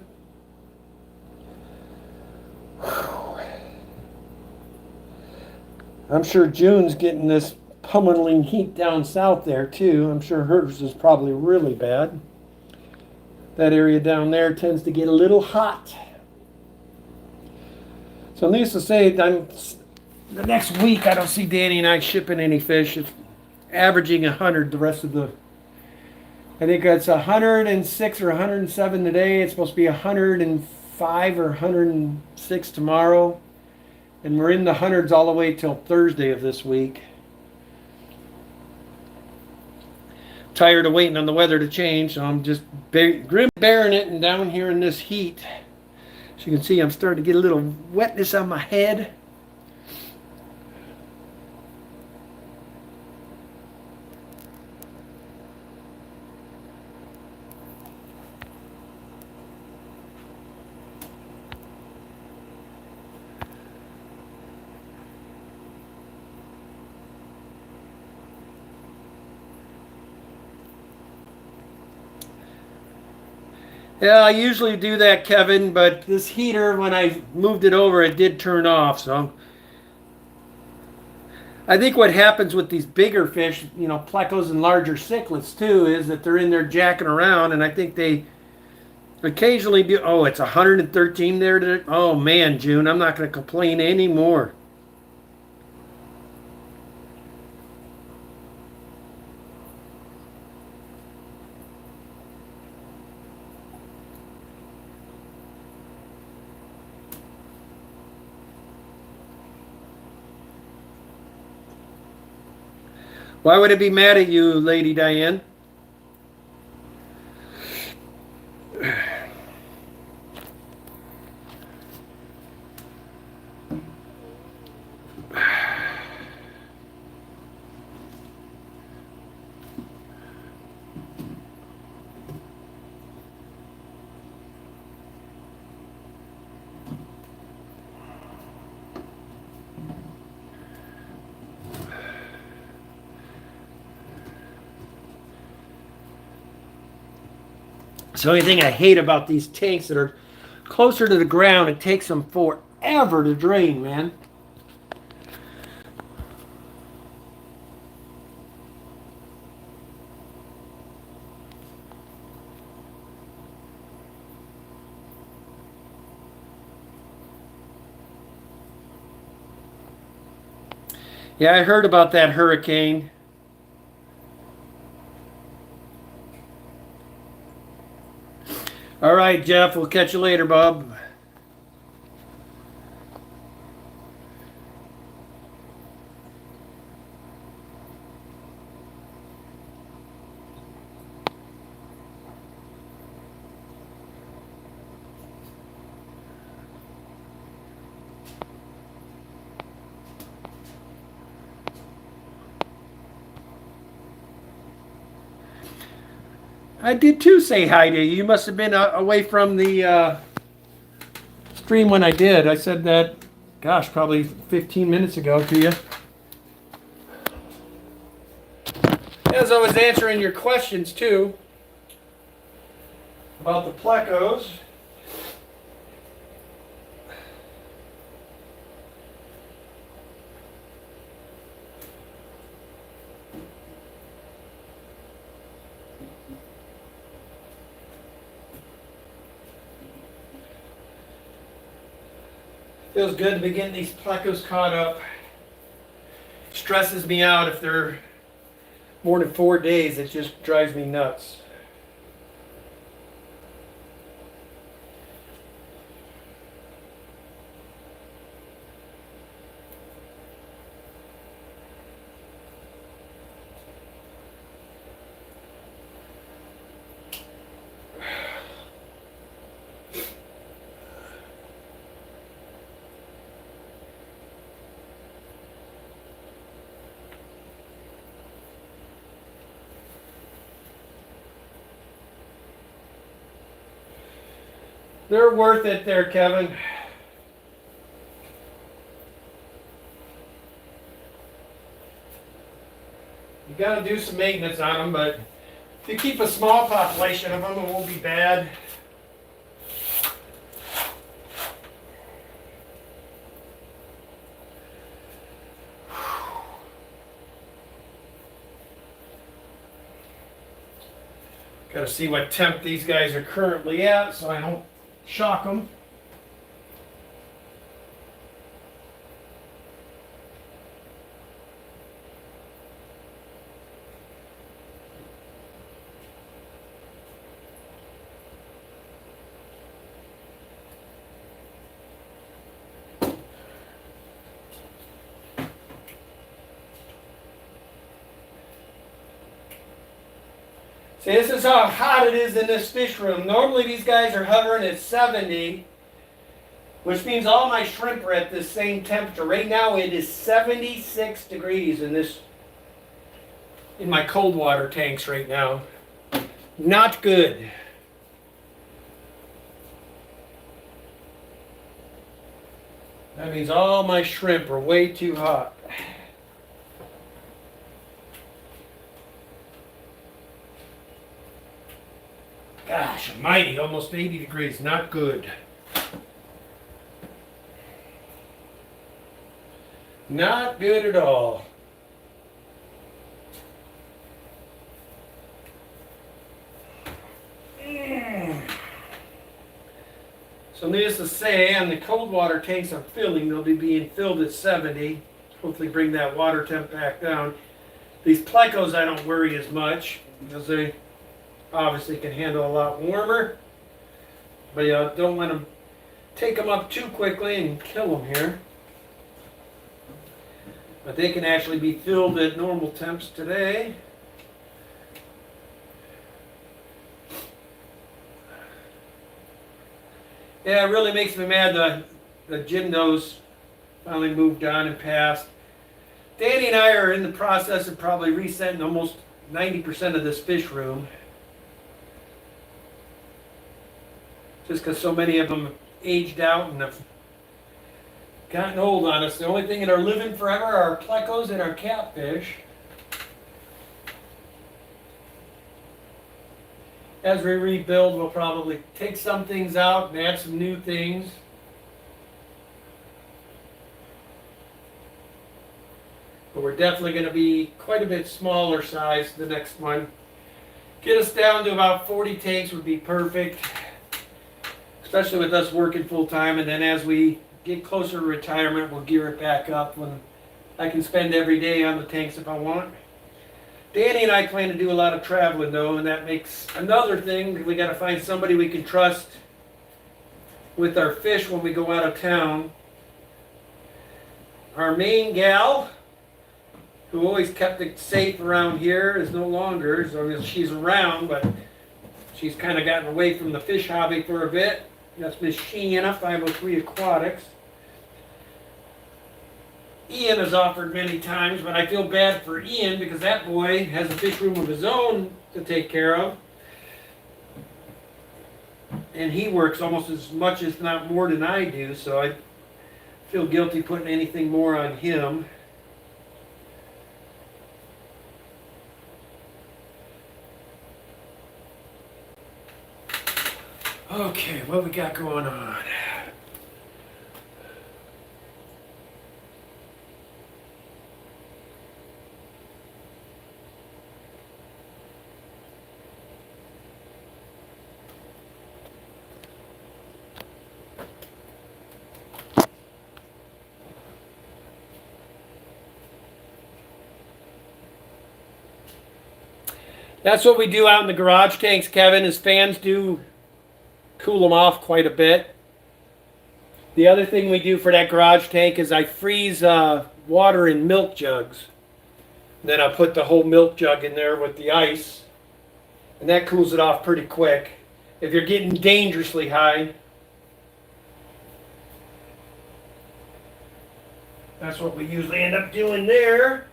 I'm sure June's getting this pummeling heat down south there too. I'm sure hers is probably really bad. That area down there tends to get a little hot. So needless to say, the next week I don't see Danny and I shipping any fish. It's averaging 100 the rest of the, I think it's 106 or 107 today. It's supposed to be 105 or 106 tomorrow. And we're in the hundreds all the way till Thursday of this week. Tired of waiting on the weather to change, so I'm just grim bearing it, and down here in this heat. As you can see, I'm starting to get a little wetness on my head. Yeah, I usually do that, Kevin, but this heater, when I moved it over, it did turn off. So I think what happens with these bigger fish, you know, plecos and larger cichlids too, is that they're in there jacking around, and I think they occasionally do. Oh, it's 113 there today. Oh man, June, I'm not going to complain anymore. Why would it be mad at you, Lady Diane? So the only thing I hate about these tanks that are closer to the ground, it takes them forever to drain, man. Yeah, I heard about that hurricane. All right, Jeff, we'll catch you later, Bob. I did too say hi to you. You must have been away from the stream when I did. I said that, gosh, probably 15 minutes ago to you. As I was answering your questions too about the plecos. Feels good to be getting these plecos caught up. Stresses me out if they're more than 4 days. It just drives me nuts. They're worth it there, Kevin. You got to do some maintenance on them, but if you keep a small population of them, it won't be bad. Got to see what temp these guys are currently at so I don't shock them. See, this is how hot it is in this fish room. Normally these guys are hovering at 70, which means all my shrimp are at the same temperature. Right now it is 76 degrees in my cold water tanks right now. Not good. That means all my shrimp are way too hot. Gosh almighty, almost 80 degrees, not good. Not good at all. So needless to say, on the cold water tanks I'm filling, they'll be being filled at 70. Hopefully bring that water temp back down. These plecos I don't worry as much because they obviously can handle a lot warmer. But you don't want to take them up too quickly and kill them here. But they can actually be filled at normal temps today. Yeah, it really makes me mad the gym nose finally moved on and passed. Danny and I are in the process of probably resetting almost 90% of this fish room. Just because so many of them aged out and have gotten old on us. The only thing that are living forever are our plecos and our catfish. As we rebuild, we'll probably take some things out and add some new things. But we're definitely going to be quite a bit smaller size the next one. Get us down to about 40 tanks would be perfect. Especially with us working full time, and then as we get closer to retirement, we'll gear it back up when I can spend every day on the tanks if I want. Danny and I plan to do a lot of traveling though, and that makes another thing. We got to find somebody we can trust with our fish when we go out of town. Our main gal, who always kept it safe around here, is no longer. So she's around, but she's kind of gotten away from the fish hobby for a bit. That's Miss Sheena, 503 Aquatics. Ian has offered many times, but I feel bad for Ian because that boy has a fish room of his own to take care of. And he works almost as much, if not more, than I do, so I feel guilty putting anything more on him. Okay, what we got going on? That's what we do out in the garage tanks, Kevin, is fans do cool them off quite a bit. The other thing we do for that garage tank is I freeze water in milk jugs. Then I put the whole milk jug in there with the ice, and that cools it off pretty quick. If you're getting dangerously high, that's what we usually end up doing there.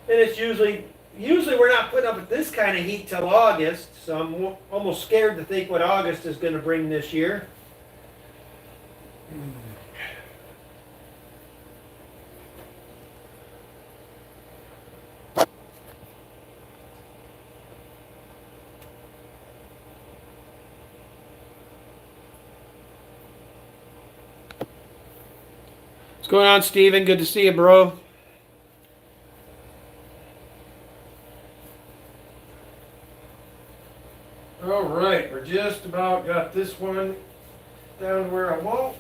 And it's usually we're not putting up with this kind of heat till August, so I'm almost scared to think what August is going to bring this year. What's going on, Steven? Good to see you, bro. All right, we're just about got this one down where I want.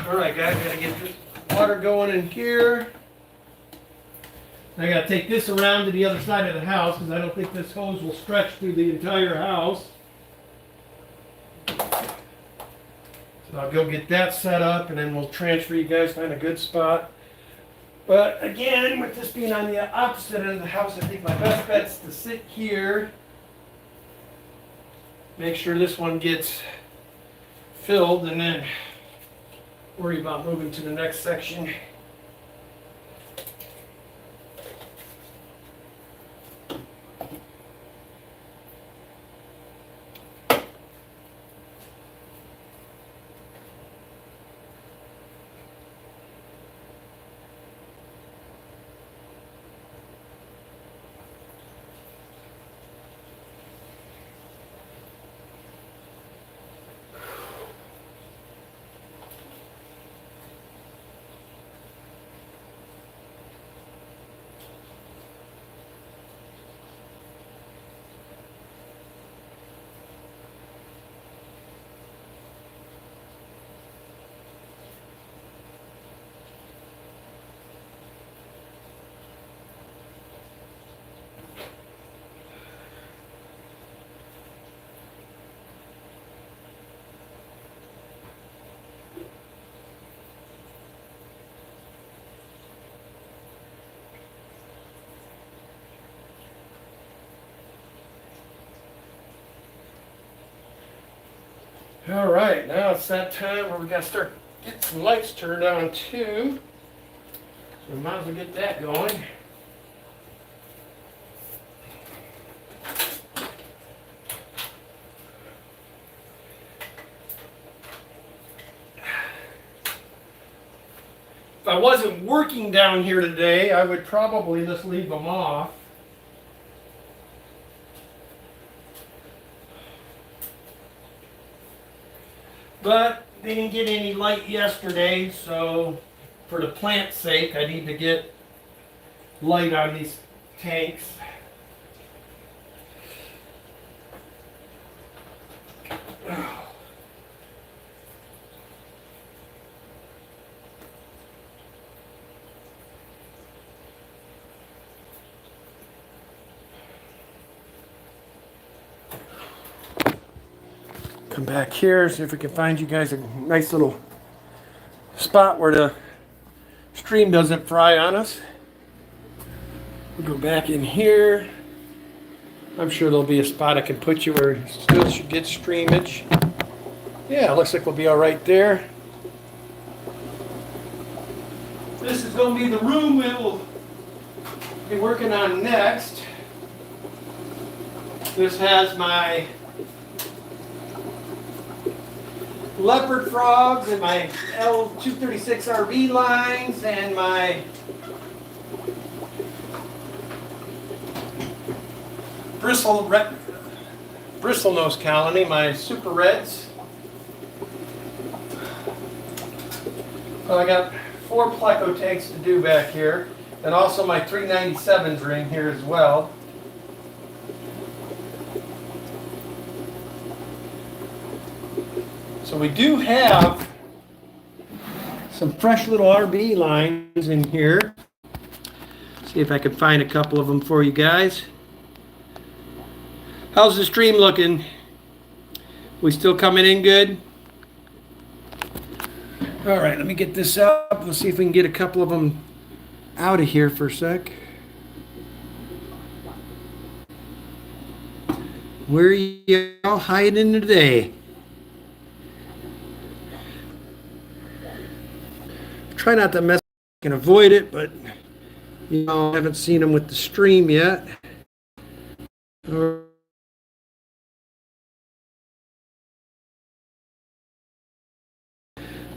All right, guys, gotta get this water going in here. I gotta take this around to the other side of the house because I don't think this hose will stretch through the entire house. So I'll go get that set up and then we'll transfer you guys, find a good spot. But again, with this being on the opposite end of the house, I think my best bet's to sit here. Make sure this one gets filled and then worry about moving to the next section. All right, now it's that time where we got to start getting some lights turned on too. So we might as well get that going. If I wasn't working down here today, I would probably just leave them off. But they didn't get any light yesterday, so for the plant's sake, I need to get light on these tanks. Come back here, see if we can find you guys a nice little spot where the stream doesn't fry on us. We'll go back in here. I'm sure there'll be a spot I can put you where it still should get streamage. Yeah, looks like we'll be all right there. This is going to be the room we will be working on next. This has my leopard frogs and my L236 RV lines and my bristlenose colony, my super reds. So I got 4 Pleco tanks to do back here, and also my 397s are in here as well. So we do have some fresh little RB lines in here. See if I can find a couple of them for you guys. How's the stream looking? We still coming in good? All right, let me get this up. Let's see if we can get a couple of them out of here for a sec. Where are you all hiding today? Try not to mess. I can avoid it, but you know, I haven't seen them with the stream yet.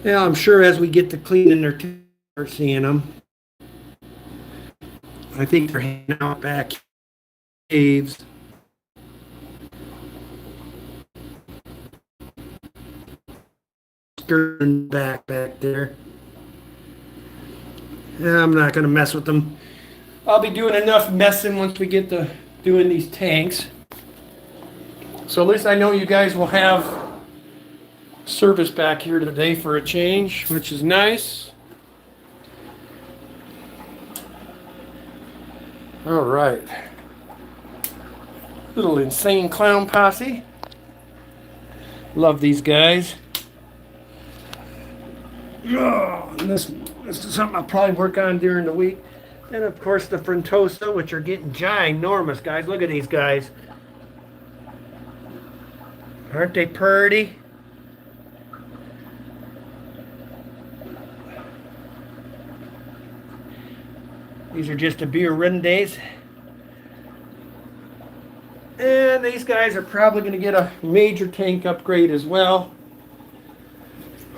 Yeah, I'm sure as we get to cleaning their teeth, we're seeing them. I think they're hanging out back caves. Skirting back there. Yeah, I'm not gonna mess with them. I'll be doing enough messing once we get to doing these tanks. So at least I know you guys will have service back here today for a change, which is nice. All right. Little insane clown posse. Love these guys. Oh, and this is something I'll probably work on during the week. And of course the Frontosa, which are getting ginormous, guys. Look at these guys. Aren't they pretty? These are just the Burendays. And these guys are probably going to get a major tank upgrade as well.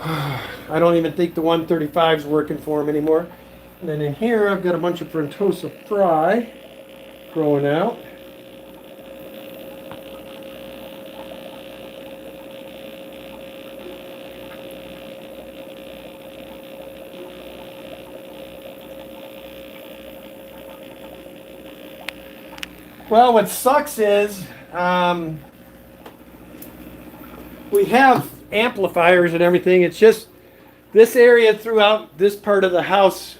I don't even think the 135 is working for them anymore. And then in here, I've got a bunch of Frontosa Fry growing out. Well, what sucks is we have amplifiers and everything. It's just this area throughout this part of the house,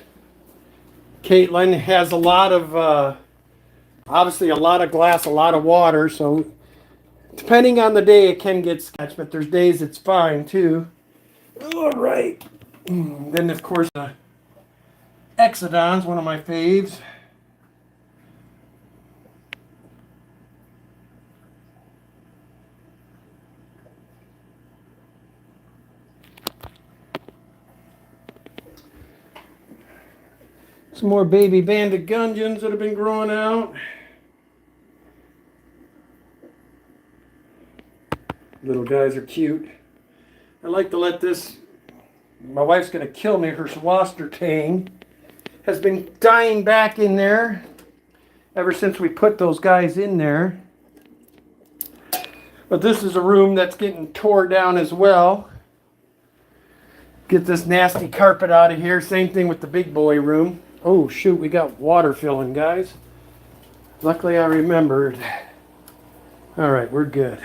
Caitlin, has a lot of, obviously a lot of glass, a lot of water. So depending on the day, it can get sketched, but there's days it's fine too. All right. Then, of course, Exodon's one of my faves. Some more baby banded gudgeons that have been growing out. Little guys are cute. I like to let this, my wife's going to kill me, her Swaster tang has been dying back in there ever since we put those guys in there. But this is a room that's getting tore down as well. Get this nasty carpet out of here. Same thing with the big boy room. Oh shoot, we got water filling, guys. Luckily I remembered. All right, we're good.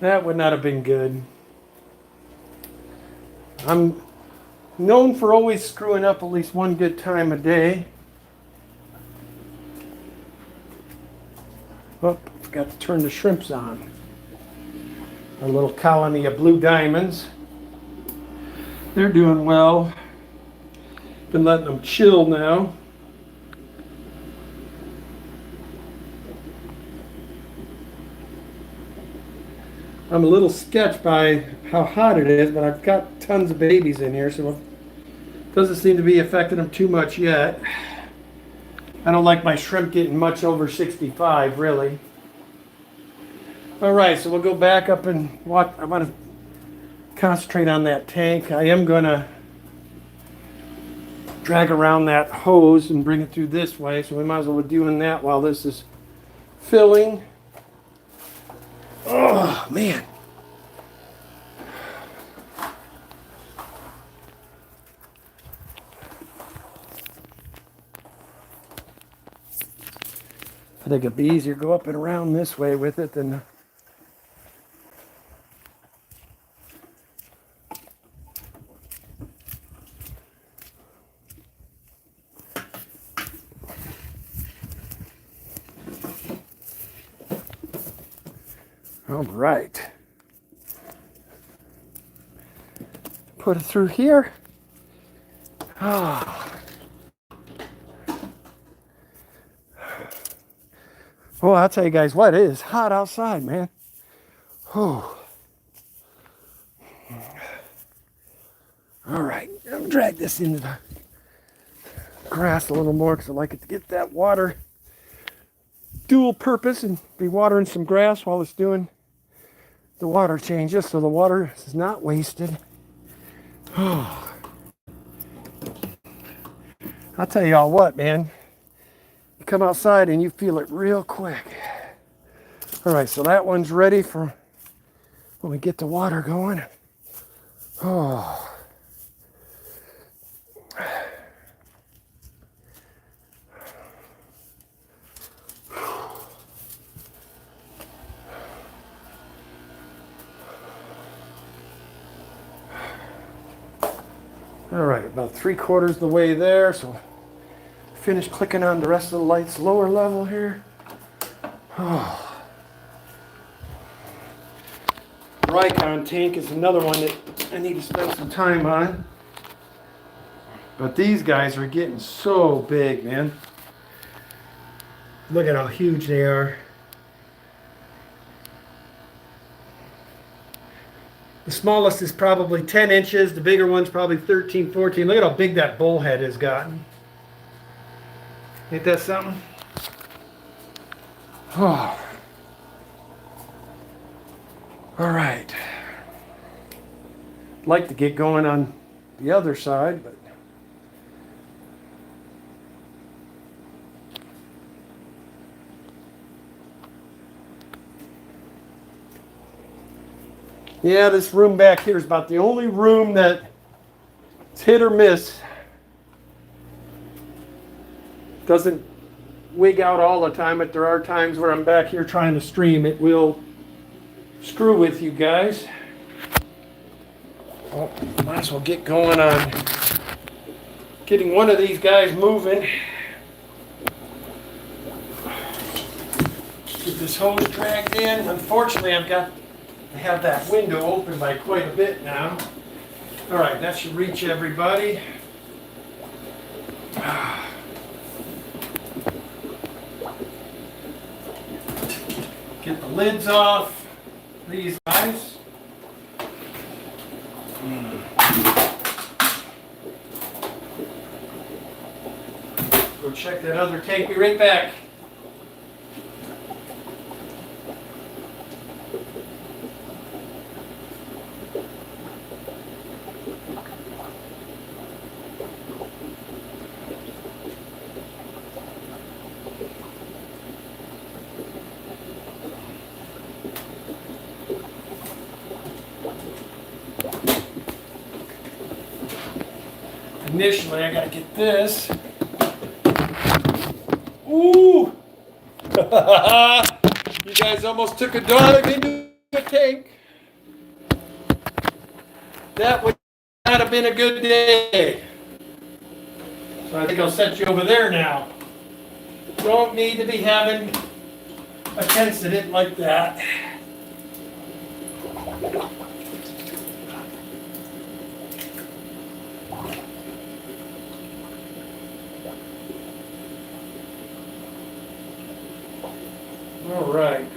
That would not have been good. I'm known for always screwing up at least one good time a day. Oh, forgot to turn the shrimps on. Our little colony of blue diamonds. They're doing well. Been letting them chill now. I'm a little sketched by how hot it is, but I've got tons of babies in here, so it doesn't seem to be affecting them too much yet. I don't like my shrimp getting much over 65, really. All right, so we'll go back up and watch. I want to concentrate on that tank. I am going to drag around that hose and bring it through this way, so we might as well be doing that while this is filling. Oh man, I think it'd be easier to go up and around this way with it than All right. Put it through here. Oh. Well, I'll tell you guys what, it is hot outside, man. Oh. All right, I'll drag this into the grass a little more because I like it to get that water dual purpose and be watering some grass while it's doing the water changes so the water is not wasted. Oh. I'll tell y'all what, man. You come outside and you feel it real quick. All right, so that one's ready for when we get the water going. Oh. All right, about 3/4 of the way there, so finish clicking on the rest of the lights lower level here. Oh. Ricon tank is another one that I need to spend some time on. But these guys are getting so big, man. Look at how huge they are. The smallest is probably 10 inches. The bigger one's probably 13, 14. Look at how big that bullhead has gotten. Ain't that something? Oh. All right. I'd like to get going on the other side, but yeah, this room back here is about the only room that's hit or miss. Doesn't wig out all the time, but there are times where I'm back here trying to stream. It will screw with you guys. Well, might as well get going on getting one of these guys moving. Get this hose dragged in. Unfortunately, I have that window open by quite a bit now. All right, that should reach everybody. Get the lids off these guys. Go check that other tank. Be right back. Initially, I gotta get this. Ooh! You guys almost took a dive into a tank. That would not have been a good day. So I think I'll set you over there now. Don't need to be having a incident like that. All right.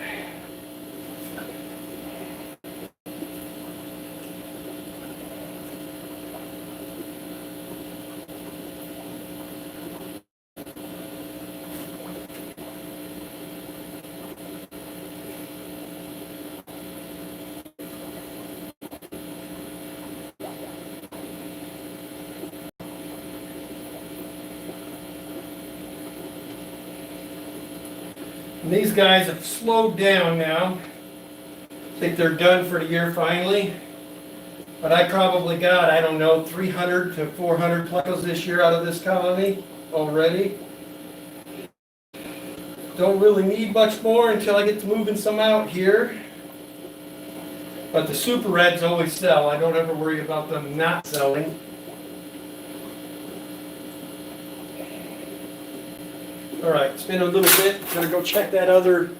And these guys have slowed down now. I think they're done for the year finally. But I probably got, I don't know, 300 to 400 Plecos this year out of this colony already. Don't really need much more until I get to moving some out here. But the super reds always sell. I don't ever worry about them not selling. All right, it's been a little bit. Gonna go check that other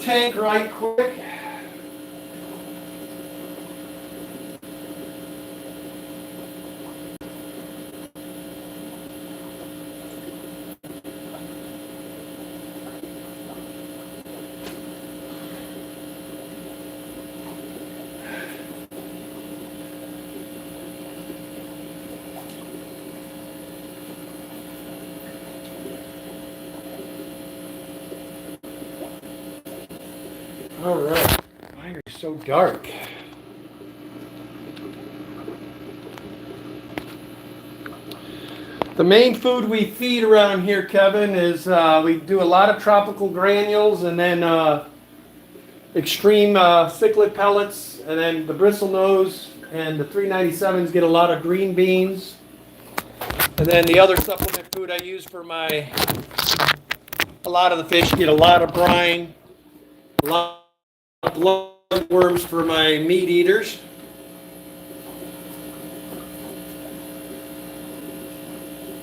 tank right quick. All right. Why are you so dark? The main food we feed around here, Kevin, is we do a lot of tropical granules and then extreme cichlid pellets, and then the bristlenose and the 397s get a lot of green beans. And then the other supplement food I use for a lot of the fish get a lot of brine, a lot of bloodworms for my meat eaters.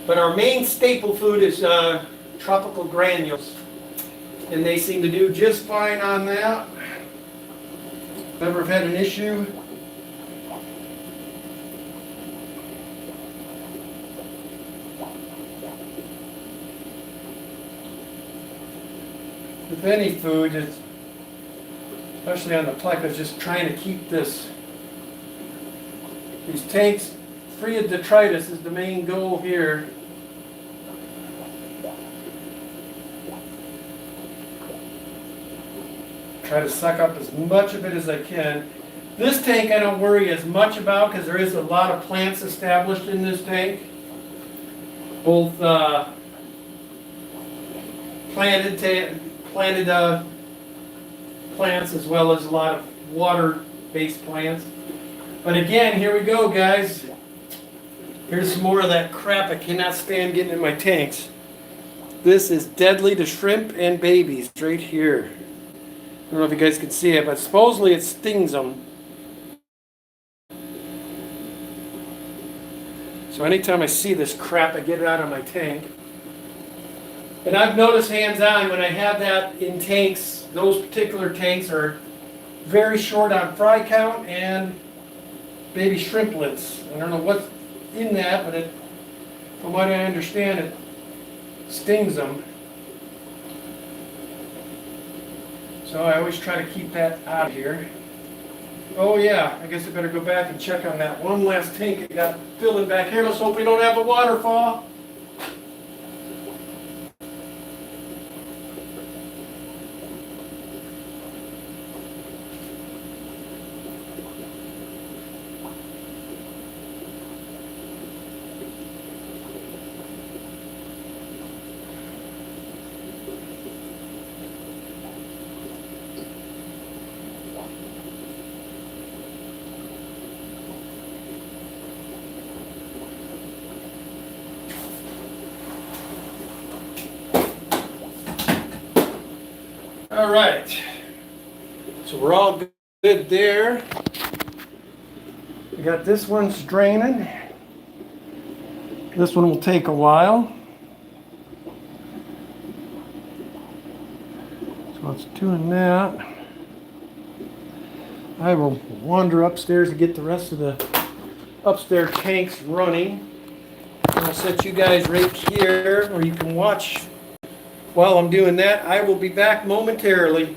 But our main staple food is tropical granules, and they seem to do just fine on that. Never have had an issue. With any food, especially on the Pleco, just trying to keep these tanks free of detritus is the main goal here. Try to suck up as much of it as I can. This tank I don't worry as much about because there is a lot of plants established in this tank. Both planted plants as well as a lot of water-based plants. But again, here we go, guys. Here's some more of that crap I cannot stand getting in my tanks. This is deadly to shrimp and babies right here. I don't know if you guys can see it, but supposedly it stings them. So anytime I see this crap, I get it out of my tank. And I've noticed hands-on when I have that in tanks, those particular tanks are very short on fry count and baby shrimplets. I don't know what's in that, but from what I understand, it stings them. So I always try to keep that out of here. Oh yeah, I guess I better go back and check on that one last tank I got filling back here. Let's hope we don't have a waterfall. All right, so we're all good there. We got this one's draining. This one will take a while. So it's doing that. I will wander upstairs to get the rest of the upstairs tanks running. I'll set you guys right here where you can watch. While I'm doing that, I will be back momentarily.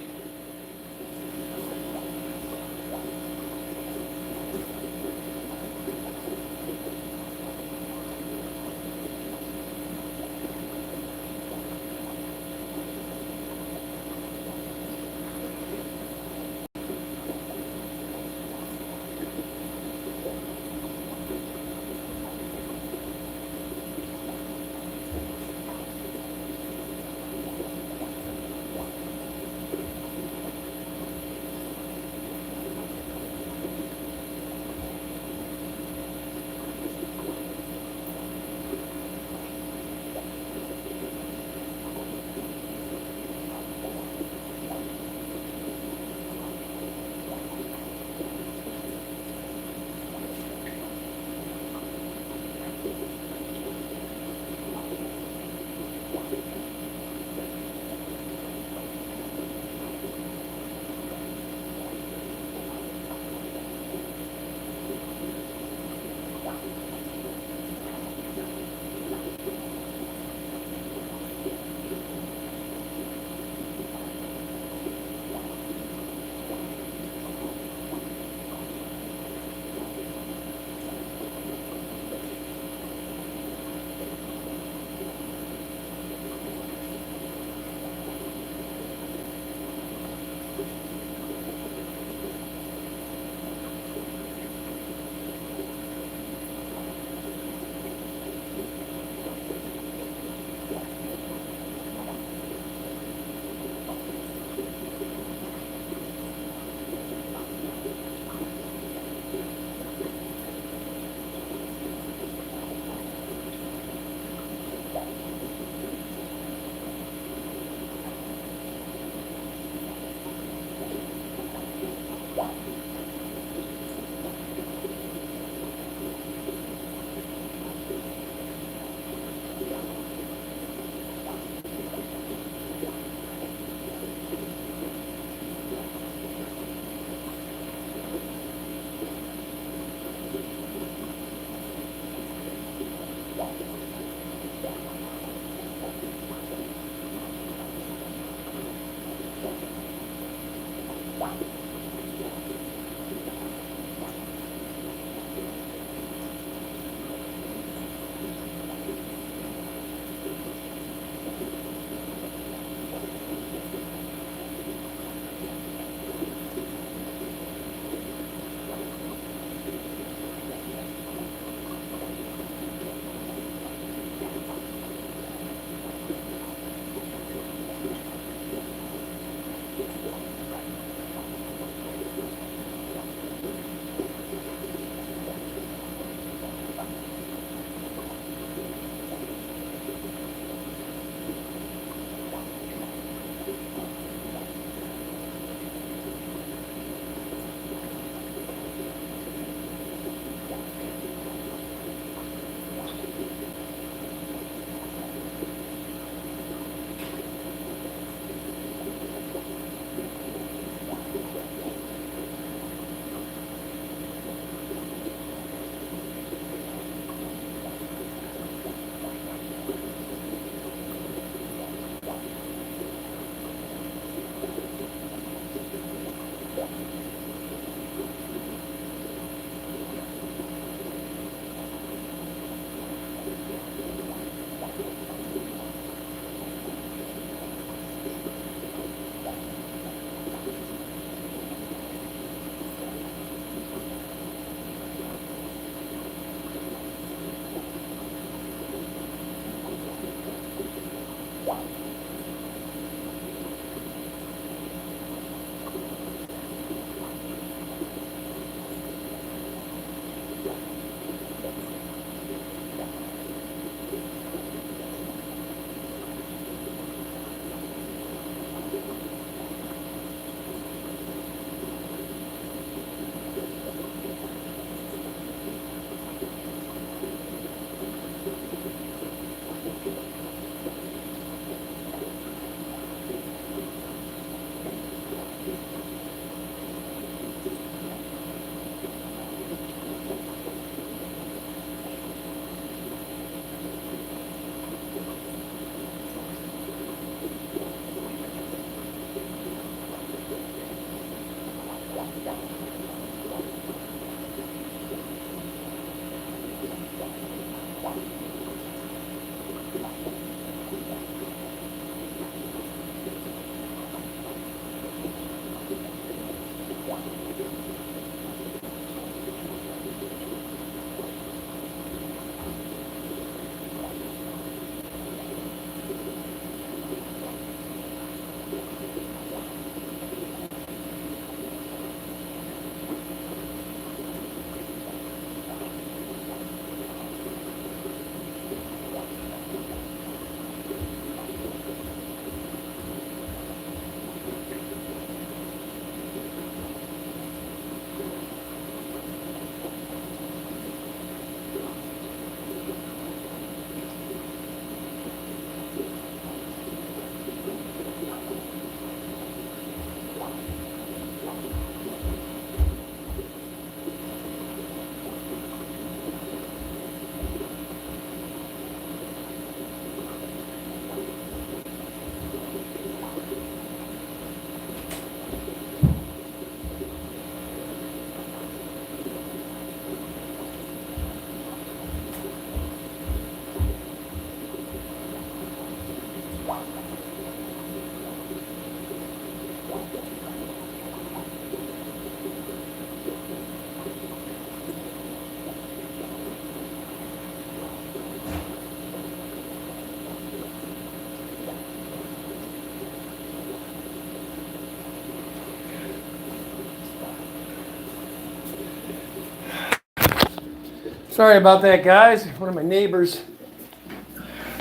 Sorry about that, guys. One of my neighbors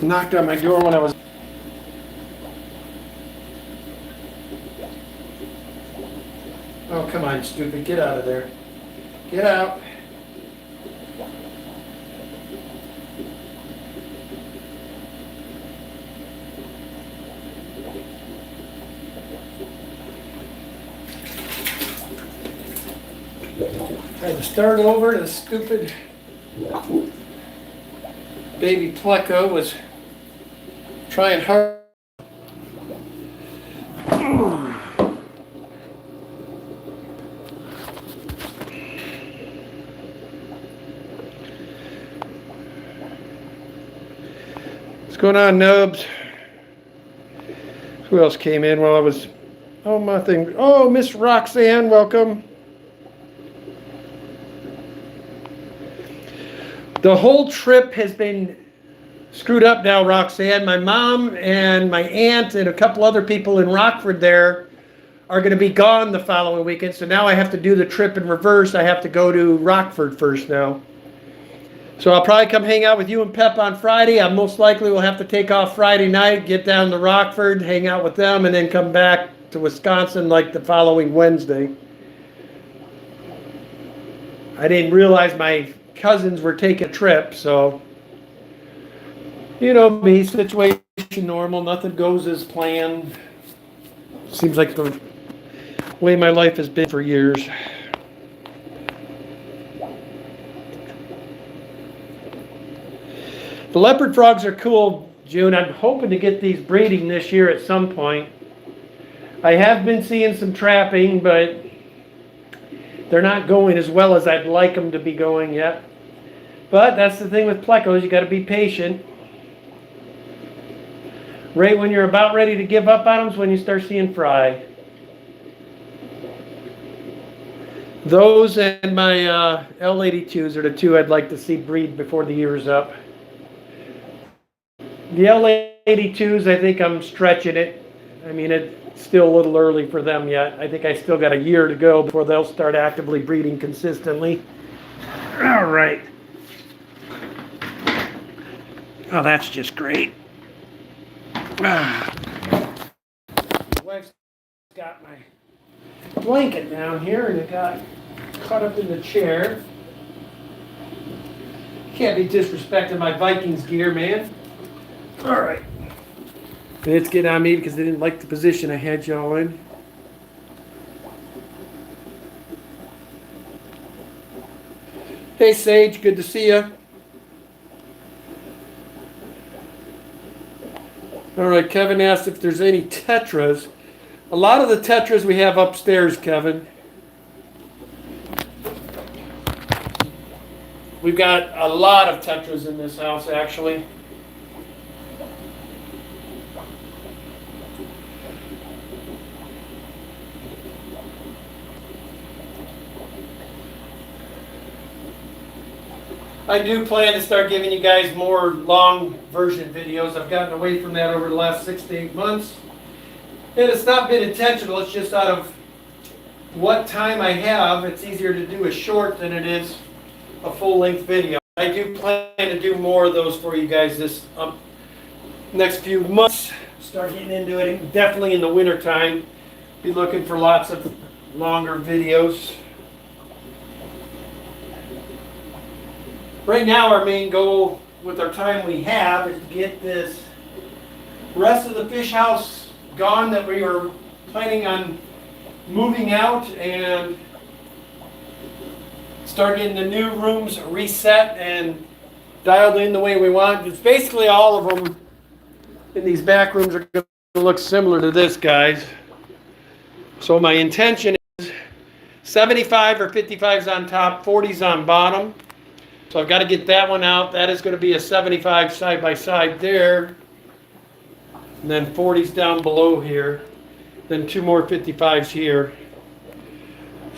knocked on my door when I was... Oh, come on, stupid. Get out of there. Get out. Tried to start over. The stupid baby Pleco was trying hard. What's going on, Nubs? Who else came in while I was... Oh, my thing. Oh, Miss Roxanne, welcome. The whole trip has been screwed up now, Roxanne. My mom and my aunt and a couple other people in Rockford there are going to be gone the following weekend. So now I have to do the trip in reverse. I have to go to Rockford first now. So I'll probably come hang out with you and Pep on Friday. I most likely will have to take off Friday night, get down to Rockford, hang out with them, and then come back to Wisconsin like the following Wednesday. I didn't realize my cousins were taking a trip, so you know me, situation normal, nothing goes as planned. Seems like the way my life has been for years. The leopard frogs are cool, June. I'm hoping to get these breeding this year at some point. I have been seeing some trapping, but they're not going as well as I'd like them to be going yet. But that's the thing with plecos, you got to be patient. Right when you're about ready to give up on them is when you start seeing fry. Those and my L82s are the two I'd like to see breed before the year's up. The L82s, I think I'm stretching it. I mean, it's still a little early for them yet. I think I still got a year to go before they'll start actively breeding consistently. All right. Oh, that's just great. My wife's got my blanket down here and it got caught up in the chair. Can't be disrespecting my Vikings gear, man. All right. And it's getting on me because they didn't like the position I had y'all in. Hey, Sage, good to see you. All right, Kevin asked if there's any tetras. A lot of the tetras we have upstairs, Kevin. We've got a lot of tetras in this house, actually. I do plan to start giving you guys more long version videos. I've gotten away from that over the last 6 to 8 months. And it's not been intentional, it's just out of what time I have. It's easier to do a short than it is a full-length video. I do plan to do more of those for you guys this next few months. Start getting into it, definitely in the winter time. Be looking for lots of longer videos. Right now our main goal with our time we have is to get this rest of the fish house gone that we were planning on moving out and start getting the new rooms reset and dialed in the way we want. It's basically all of them in these back rooms are going to look similar to this, guys. So my intention is 75 or 55s on top, 40s on bottom. So I've got to get that one out. That is going to be a 75 side by side there. And then 40s down below here. Then 2 more 55s here.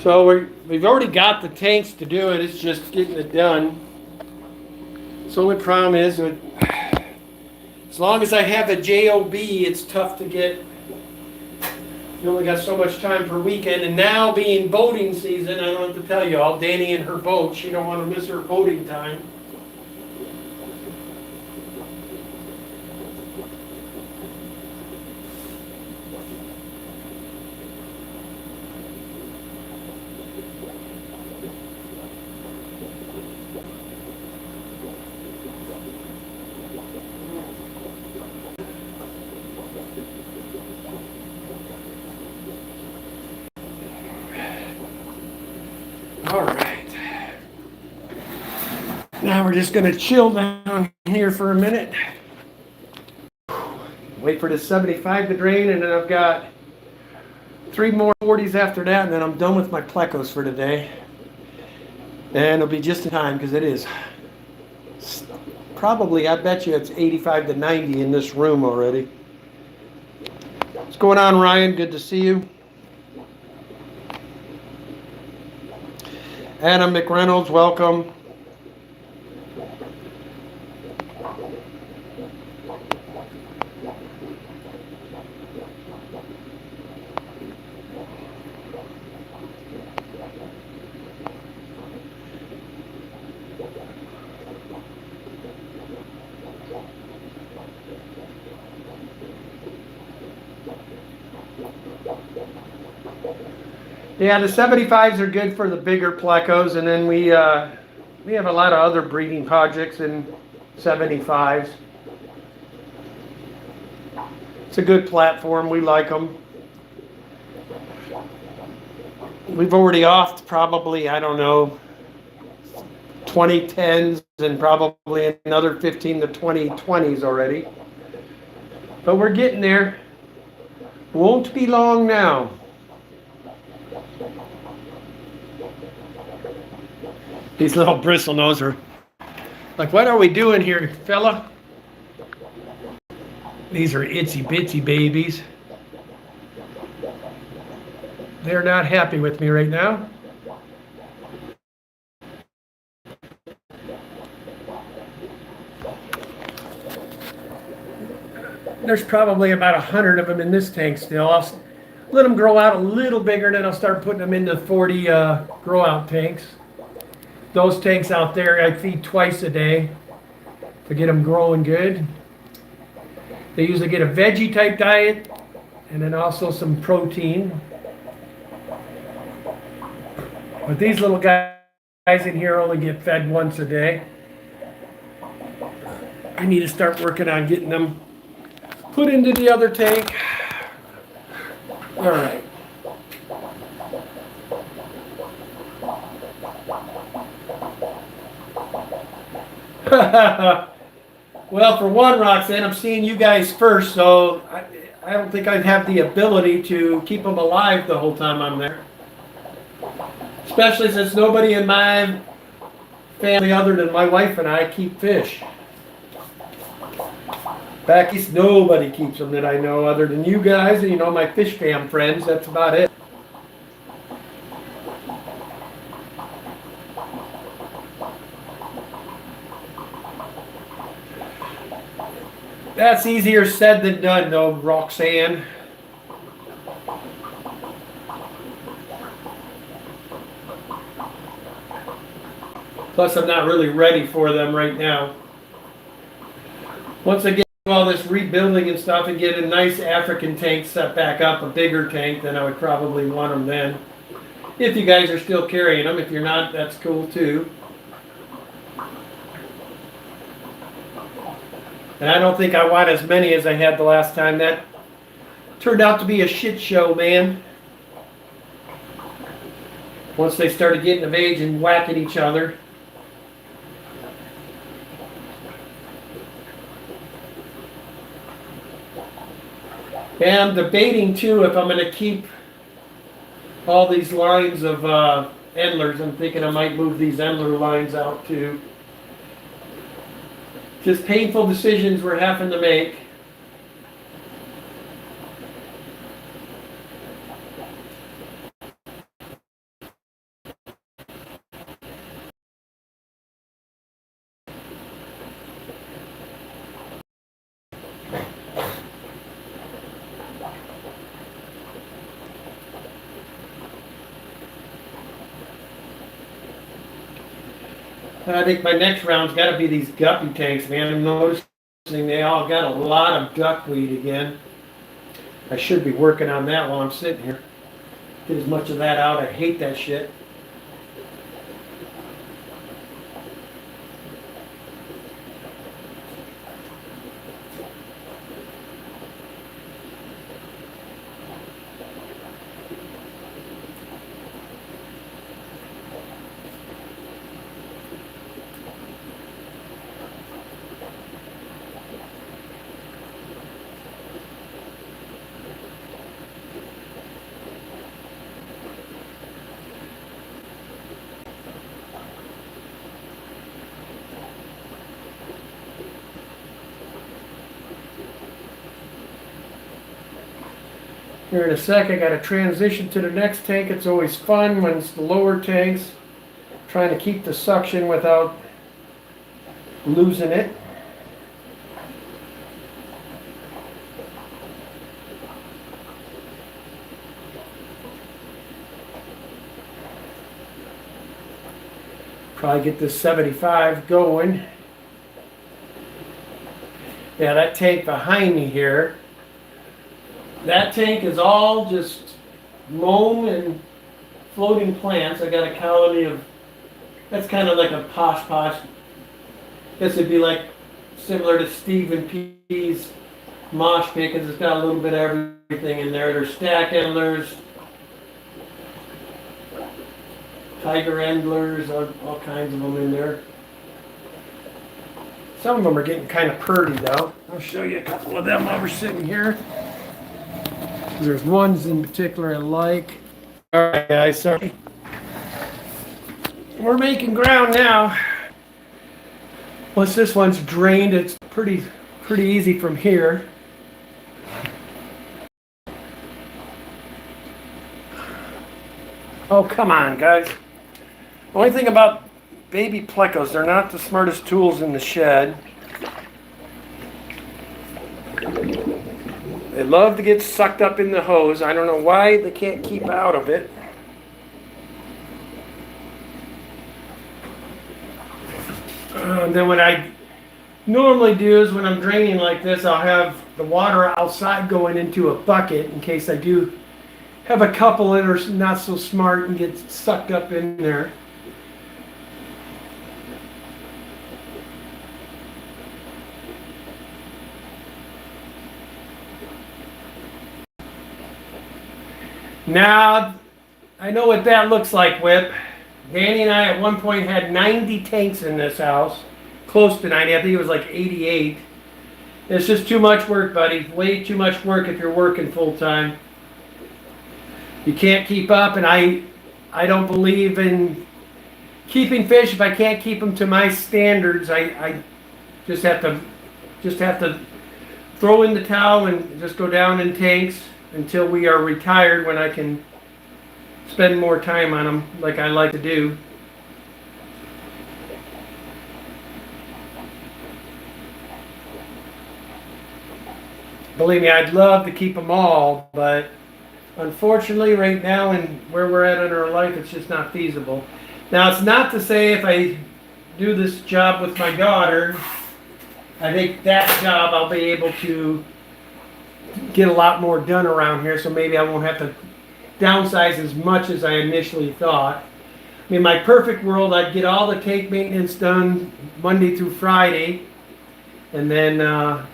So we've already got the tanks to do it. It's just getting it done. So the only problem is, as long as I have a JOB, it's tough to get You only got so much time per weekend, and now being boating season, I don't have to tell you all, Danny and her boat, she don't want to miss her boating time. All right. Now we're just going to chill down here for a minute. Wait for the 75 to drain, and then I've got 3 more 40s after that, and then I'm done with my Plecos for today. And it'll be just in time because it is probably, I bet you it's 85 to 90 in this room already. What's going on, Ryan? Good to see you. Anna McReynolds, welcome. Yeah, the 75s are good for the bigger plecos, and then we have a lot of other breeding projects in 75s. It's a good platform. We like them. We've already offed probably, I don't know, 20 10s and probably another 15 to 20 20s already. But we're getting there. Won't be long now. These little bristlenose are like, what are we doing here, fella? These are itsy bitsy babies. They're not happy with me right now. There's probably about 100 of them in this tank still. I'll let them grow out a little bigger, then I'll start putting them into 40 grow out tanks. Those tanks out there, I feed twice a day to get them growing good. They usually get a veggie type diet and then also some protein. But these little guys in here only get fed once a day. I need to start working on getting them put into the other tank. All right. Well, for one, Roxanne, I'm seeing you guys first, so I don't think I'd have the ability to keep them alive the whole time I'm there. Especially since nobody in my family other than my wife and I keep fish. Back east, nobody keeps them that I know other than you guys and, my fish fam friends. That's about it. That's easier said than done, though, Roxanne. Plus, I'm not really ready for them right now. Once I get all this rebuilding and stuff and get a nice African tank set back up, a bigger tank, then I would probably want them then. If you guys are still carrying them. If you're not, that's cool too. And I don't think I want as many as I had the last time. That turned out to be a shit show, man. Once they started getting of age and whacking each other. And I'm debating too if I'm going to keep all these lines of endlers. I'm thinking I might move these endler lines out too. Just painful decisions we're having to make. And I think my next round's got to be these guppy tanks, man. I'm noticing they all got a lot of duckweed again. I should be working on that while I'm sitting here. Get as much of that out. I hate that shit. Here in a sec, I got to transition to the next tank. It's always fun when it's the lower tanks, trying to keep the suction without losing it. Probably get this 75 going. Yeah, that tank behind me here, that tank is all just loam and floating plants. I got a colony of, that's kind of like a posh. This would be like similar to Stephen P's mosh pit because it's got a little bit of everything in there. There's stack endlers, tiger endlers, all kinds of them in there. Some of them are getting kind of purdy though. I'll show you a couple of them while we're sitting here. There's ones in particular I like. Alright guys, sorry. We're making ground now. Once this one's drained, it's pretty easy from here. Oh, come on, guys. The only thing about baby Plecos, they're not the smartest tools in the shed. They love to get sucked up in the hose. I don't know why they can't keep out of it. And then what I normally do is when I'm draining like this, I'll have the water outside going into a bucket in case I do have a couple that are not so smart and get sucked up in there. Now, I know what that looks like, Whip. Danny and I at one point had 90 tanks in this house. Close to 90, I think it was like 88. It's just too much work, buddy. Way too much work if you're working full time. You can't keep up, and I don't believe in keeping fish if I can't keep them to my standards. I just have to throw in the towel and just go down in tanks until we are retired, when I can spend more time on them like I like to do. Believe me, I'd love to keep them all, but unfortunately right now and where we're at in our life, it's just not feasible. Now, it's not to say if I do this job with my daughter, I think that job I'll be able to get a lot more done around here, so maybe I won't have to downsize as much as I initially thought. In my perfect world, I'd get all the tank maintenance done Monday through Friday and then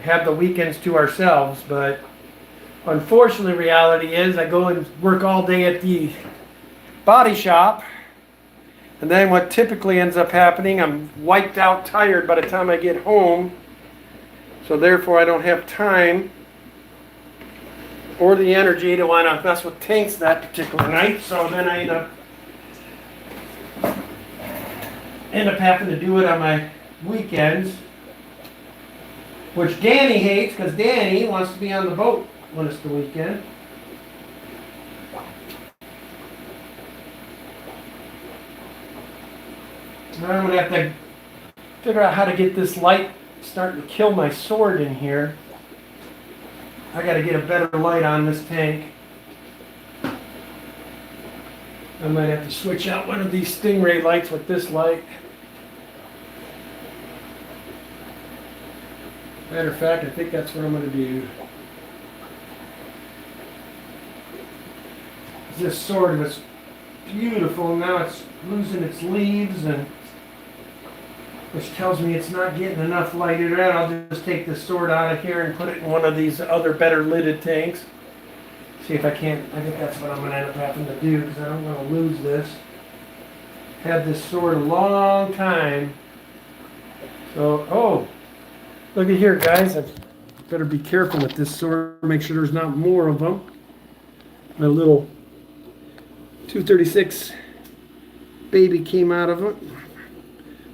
have the weekends to ourselves, but unfortunately reality is I go and work all day at the body shop, and then what typically ends up happening, I'm wiped out tired by the time I get home, so therefore I don't have time or the energy to want to mess with tanks that particular night. So then I end up having to do it on my weekends, which Danny hates because Danny wants to be on the boat when it's the weekend. Now I'm going to have to figure out how to get this light starting to kill my sword in here. I got to get a better light on this tank. I might have to switch out one of these Stingray lights with this light. Matter of fact, I think that's what I'm going to do. This sword was beautiful. Now it's losing its leaves, and which tells me it's not getting enough light in it. I'll just take this sword out of here and put it in one of these other better lidded tanks. See if I can't. I think that's what I'm going to end up having to do because I don't want to lose this. Had this sword a long time. So, oh, look at here, guys. I better be careful with this sword. Make sure there's not more of them. My little 236 baby came out of it.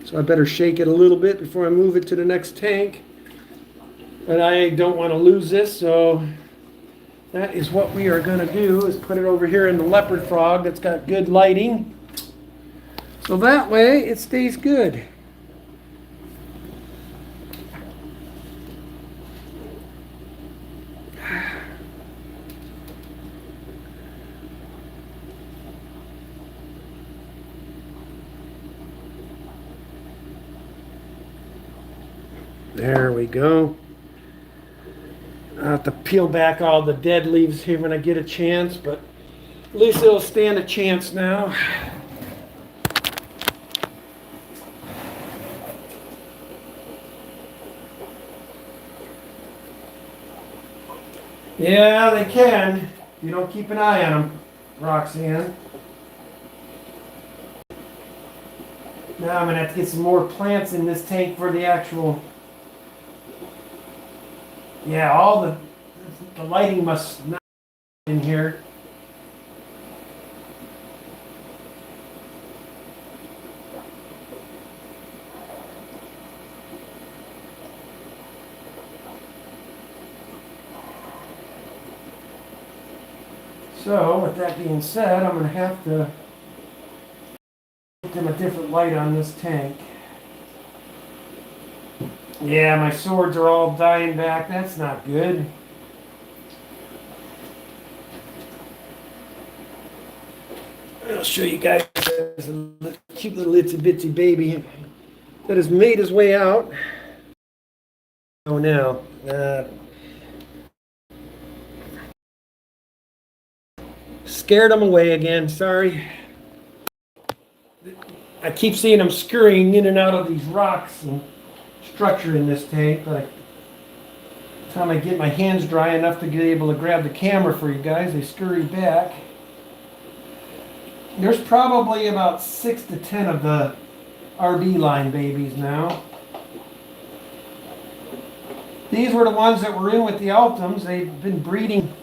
So I better shake it a little bit before I move it to the next tank. But I don't want to lose this, so that is what we are going to do, is put it over here in the leopard frog that's got good lighting. So that way it stays good. There we go. I have to peel back all the dead leaves here when I get a chance, but at least it'll stand a chance now. Yeah, they can. If you don't keep an eye on them, Roxanne. Now I'm going to have to get some more plants in this tank for the actual... Yeah, all the lighting must not be in here. So, with that being said, I'm going to have to give them a different light on this tank. Yeah, my swords are all dying back. That's not good. I'll show you guys a cute little itsy bitsy baby that has made his way out. Oh, now. Scared him away again. Sorry. I keep seeing him scurrying in and out of these rocks and structure in this tank, but by the time I get my hands dry enough to get able to grab the camera for you guys, they scurry back. There's probably about 6 to 10 of the RB line babies now. These were the ones that were in with the Altums. They've been breeding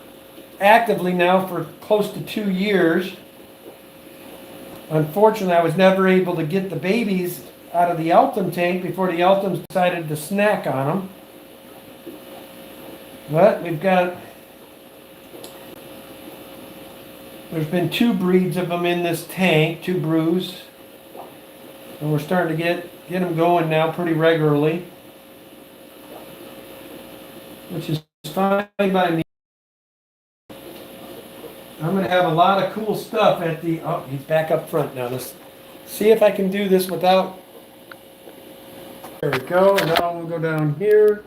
actively now for close to 2 years. Unfortunately, I was never able to get the babies out of the Altum tank before the Altums decided to snack on them. But there's been 2 breeds of them in this tank, 2 brews. And we're starting to get them going now pretty regularly, which is fine by me. I'm going to have a lot of cool stuff at the... Oh, he's back up front now. Let's see if I can do this without... There we go. And now we'll go down here.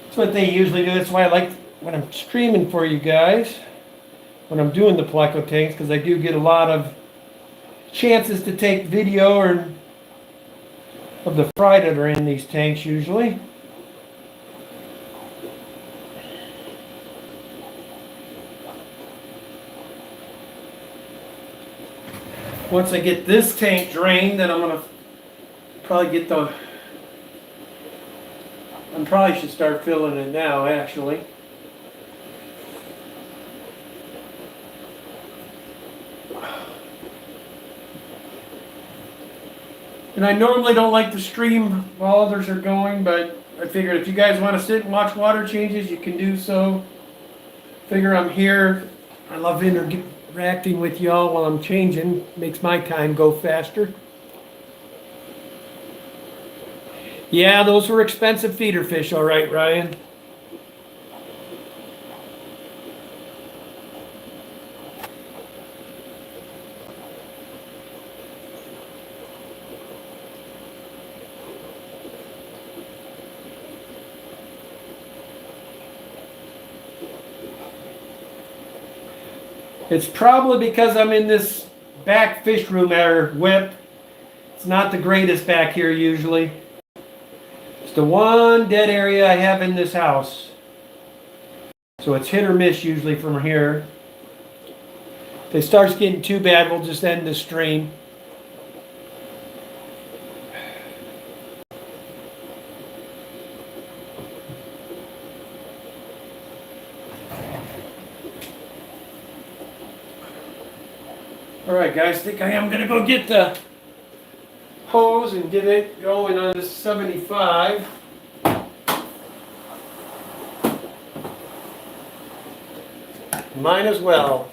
That's what they usually do. That's why I like when I'm streaming for you guys, when I'm doing the Pleco tanks, because I do get a lot of chances to take video of the fry that are in these tanks usually. Once I get this tank drained, then I'm going to probably get the... I probably should start filling it now, actually. And I normally don't like to stream while others are going, but I figured if you guys want to sit and watch water changes, you can do so. Figure I'm here. I love interacting with y'all while I'm changing. Makes my time go faster. Yeah, those were expensive feeder fish, all right, Ryan. It's probably because I'm in this back fish room or whip. It's not the greatest back here usually. It's the one dead area I have in this house. So it's hit or miss usually from here. If it starts getting too bad, we'll just end the stream. All right, guys, I think I am gonna go get the hose and get it going on this 75. Might as well.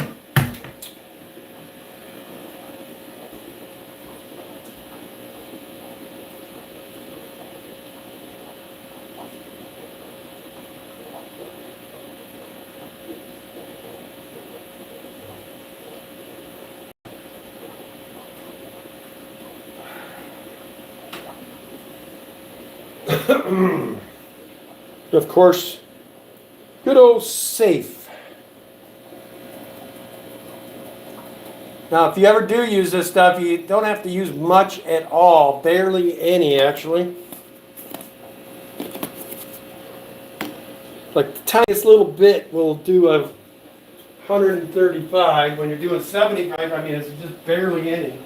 Of course, good old safe. Now, if you ever do use this stuff, you don't have to use much at all, barely any actually. Like the tiniest little bit will do a 135. When you're doing 75, I mean, it's just barely any.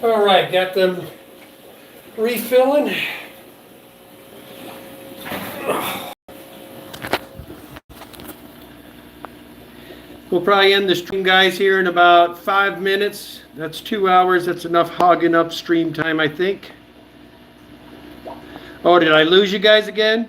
All right, got them refilling. We'll probably end the stream, guys, here in about 5 minutes. That's 2 hours. That's enough hogging up stream time, I think. Oh, did I lose you guys again?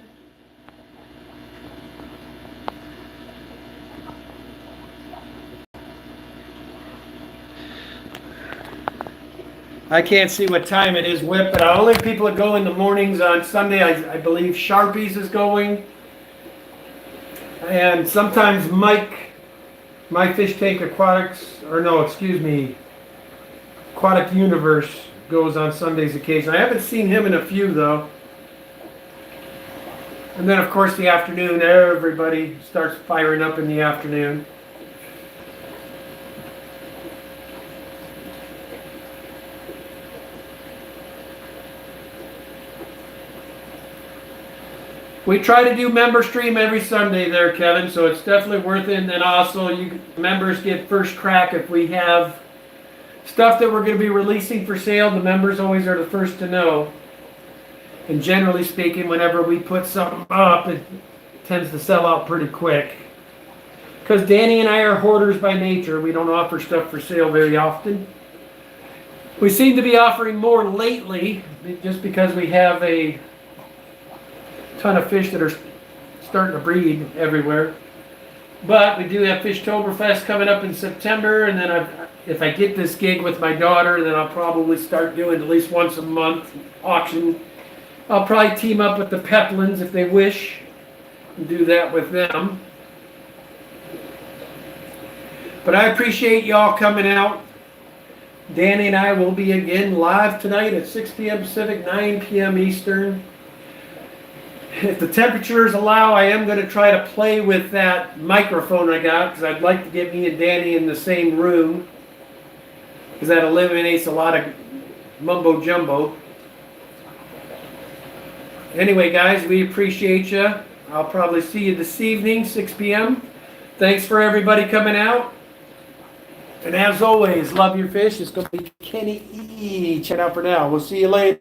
I can't see what time it is, Whip, but only people that go in the mornings on Sunday, I believe Sharpies is going. And sometimes Mike, My Fish Tank Aquatics, or no, excuse me, Aquatic Universe goes on Sundays occasionally. I haven't seen him in a few, though. And then, of course, the afternoon, everybody starts firing up in the afternoon. We try to do member stream every Sunday there, Kevin, so it's definitely worth it. And then also, you members get first crack if we have stuff that we're going to be releasing for sale. The members always are the first to know. And generally speaking, whenever we put something up, it tends to sell out pretty quick. Because Danny and I are hoarders by nature. We don't offer stuff for sale very often. We seem to be offering more lately, just because we have a ton of fish that are starting to breed everywhere. But we do have Fishtoberfest coming up in September, and then if I get this gig with my daughter, then I'll probably start doing at least once a month auction. I'll probably team up with the Peplins if they wish and do that with them. But I appreciate y'all coming out. Danny and I will be again live tonight at 6 p.m. Pacific, 9 p.m. Eastern. if the temperatures allow, I am going to try to play with that microphone I got, because I'd like to get me and Danny in the same room, because that eliminates a lot of mumbo jumbo. Anyway, guys, we appreciate you. I'll probably see you this evening, 6 p.m. Thanks for everybody coming out. And as always, love your fish. It's going to be Kenny E. Check out for now. We'll see you later.